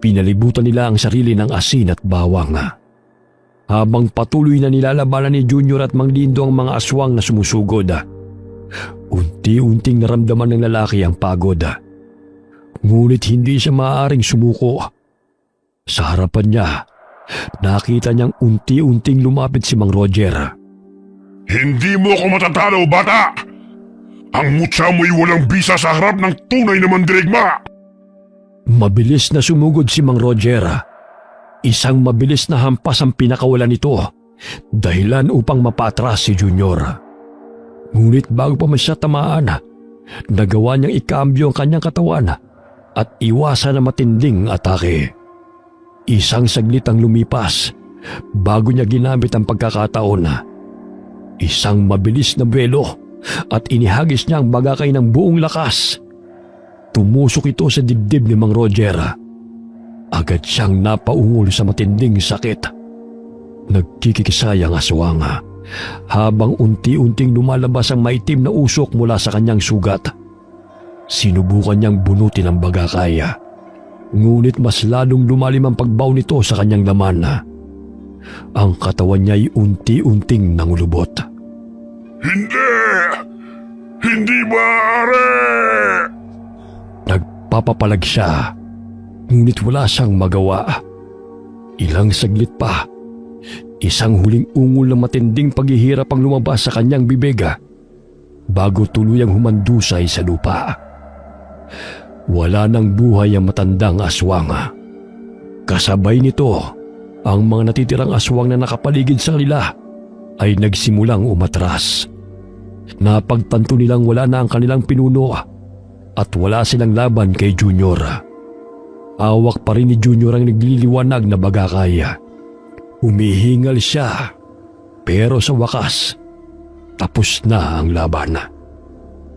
Pinalibutan nila ang sarili ng asin at bawang. Habang patuloy na nilalabanan ni Junior at Mang Lindo ang mga aswang na sumusugod, unti-unting naramdaman ng lalaki ang pagod. Ngunit hindi siya maaaring sumuko. Sa harapan niya, nakita niyang unti-unting lumapit si Mang Roger. Hindi mo ako matatalo, bata! Ang mutya mo'y walang bisa sa harap ng tunay na mandirigma! Mabilis na sumugod si Mang Roger. Isang mabilis na hampas ang pinakawalan nito, dahilan upang mapatras si Junior. Ngunit bago pa man siya tamaan, nagawa niyang ikambyo ang kanyang katawan at iwasan ang matinding atake. Isang saglit ang lumipas bago niya ginamit ang pagkakataon. Isang mabilis na buwelo at inihagis niya ang bagakay ng buong lakas. Tumusok ito sa dibdib ni Mang Roger. Agad siyang napaungol sa matinding sakit. Nagkikisay ang aswang habang unti-unting lumalabas ang maitim na usok mula sa kanyang sugat. Sinubukan niyang bunutin ang bagakay. Ngunit mas lalong lumalim ang pagbaw nito sa kanyang laman. Ang katawan niya ay unti-unting nangulubot. Hindi! Hindi maaari! Nagpapapalag siya, ngunit wala siyang magawa. Ilang saglit pa, isang huling ungol ng matinding paghihirap ang lumabas sa kanyang bibig bago tuluyang humandusay sa lupa. Wala nang buhay ang matandang aswang. Kasabay nito, ang mga natitirang aswang na nakapaligid sa kanila ay nagsimulang umatras. Napagtanto nilang wala na ang kanilang pinuno at wala silang laban kay Junior. Awak pa rin ni Junior ang nagliliwanag na bagakay. Humihingal siya, pero sa wakas, tapos na ang laban.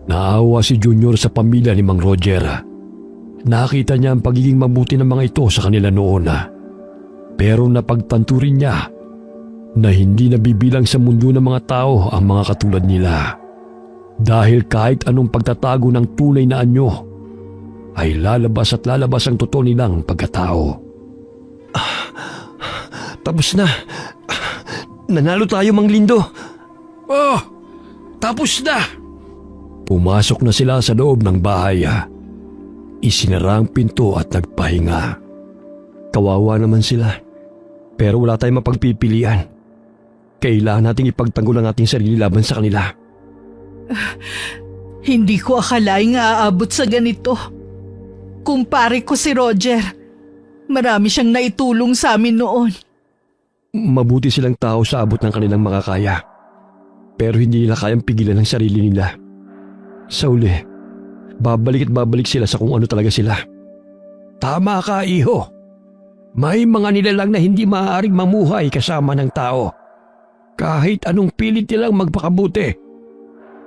Naawa si Junior sa pamilya ni Mang Roger. Nakita niya ang pagiging mabuti ng mga ito sa kanila noon. Pero napagtanto rin niya na hindi nabibilang sa mundo ng mga tao ang mga katulad nila. Dahil kahit anong pagtatago ng tunay na anyo, ay lalabas at lalabas ang totoo nilang pagkatao. Tapos na. Nanalo tayo, Mang Lindo. Oh, tapos na. Pumasok na sila sa loob ng bahay. Isinara ang pinto at nagpahinga. Kawawa naman sila. Pero wala tayong mapagpipilian. Kailangan nating ipagtanggol ang ating sarili laban sa kanila. Hindi ko akalaing aabot sa ganito. Kumpare ko si Roger. Marami siyang naitulong sa amin noon. Mabuti silang tao sa abot ng kanilang makakaya. Pero hindi nila kayang pigilan ang sarili nila. Sa uli, babalik at babalik sila sa kung ano talaga sila. Tama ka, iho. May mga nilalang na hindi maaaring mamuhay kasama ng tao. Kahit anong pilit nilang magpakabuti,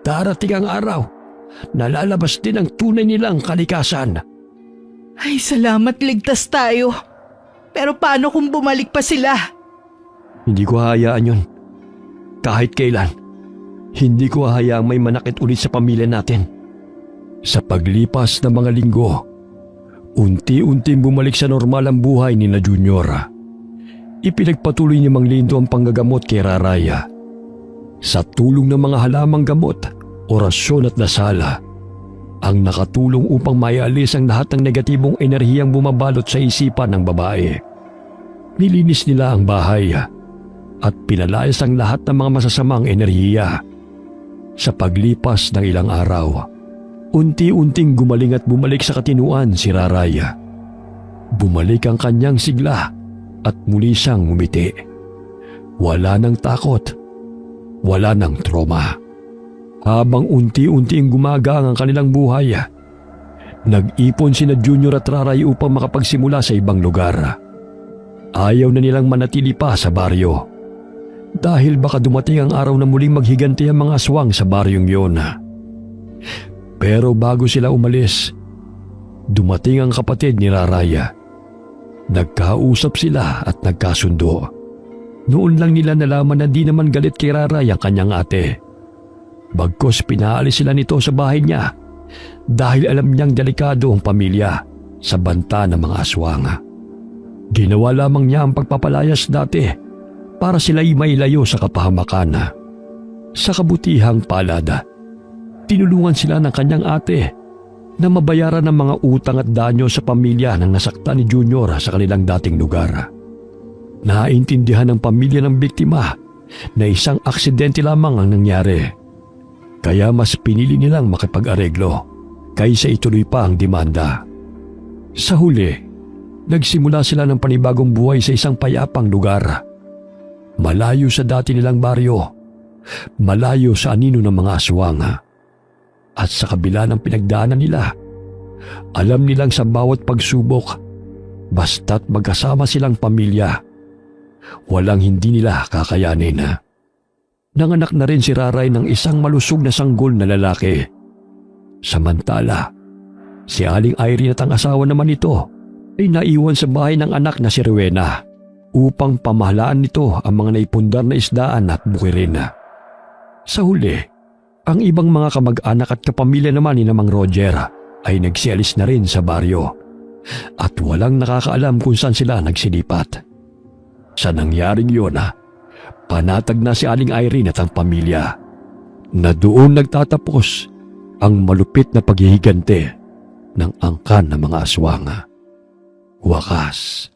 darating ang araw na lalabas din ang tunay nilang kalikasan. Ay, salamat ligtas tayo. Pero paano kung bumalik pa sila? Hindi ko hahayaan yun. Kahit kailan, hindi ko hahayaang may manakit ulit sa pamilya natin. Sa paglipas ng mga linggo, unti-unting bumalik sa normal ang buhay ni na Junior. Ipinagpatuloy ni Mang Lindo ang panggagamot kay Raraya. Sa tulong ng mga halamang gamot, orasyon at dasala, ang nakatulong upang maialis ang lahat ng negatibong enerhiyang bumabalot sa isipan ng babae. Nilinis nila ang bahay at pinalayas ang lahat ng mga masasamang enerhiya. Sa paglipas ng ilang araw, unti-unting gumaling at bumalik sa katinuan si Raray. Bumalik ang kanyang sigla at muli siyang ngumiti. Wala nang takot, wala nang trauma. Habang unti-unting gumagang ang kanilang buhay, nag-ipon sina Junior at Raray upang makapagsimula sa ibang lugar. Ayaw na nilang manatili pa sa baryo dahil baka dumating ang araw na muling maghiganti ang mga aswang sa baryong yun. Pero bago sila umalis, dumating ang kapatid ni Raray. Nagkausap sila at nagkasundo. Noon lang nila nalaman na di naman galit kay Raray ang kanyang ate. Bagkus pinaalis sila nito sa bahay niya dahil alam niyang delikado ang pamilya sa banta ng mga aswang. Ginawa lamang niya ang pagpapalayas dati para sila'y mailayo sa kapahamakan. Sa kabutihang palad, tinulungan sila ng kanyang ate na mabayaran ang mga utang at danyo sa pamilya ng nasaktan ni Junior sa kanilang dating lugar. Naintindihan ng pamilya ng biktima na isang aksidente lamang ang nangyari. Kaya mas pinili nilang makipag-areglo kaysa ituloy pa ang demanda. Sa huli, nagsimula sila ng panibagong buhay sa isang payapang lugar. Malayo sa dati nilang baryo, malayo sa anino ng mga aswang. At sa kabila ng pinagdaanan nila, alam nilang sa bawat pagsubok, basta't magkasama silang pamilya, walang hindi nila kakayanin. Nanganak na rin si Raray ng isang malusog na sanggol na lalaki. Samantala, si Aling Irene at ang asawa naman nito ay naiwan sa bahay ng anak na si Rowena upang pamahalaan nito ang mga naipundar na isdaan at bukirin. Sa huli, ang ibang mga kamag-anak at kapamilya naman ni Mang Roger ay nagsialis na rin sa baryo at walang nakakaalam kung saan sila nagsilipat. Sa nangyaring yun, panatag na si Aling Irene at ang pamilya na doon nagtatapos ang malupit na paghihigante ng angkan ng mga aswang. Wakas.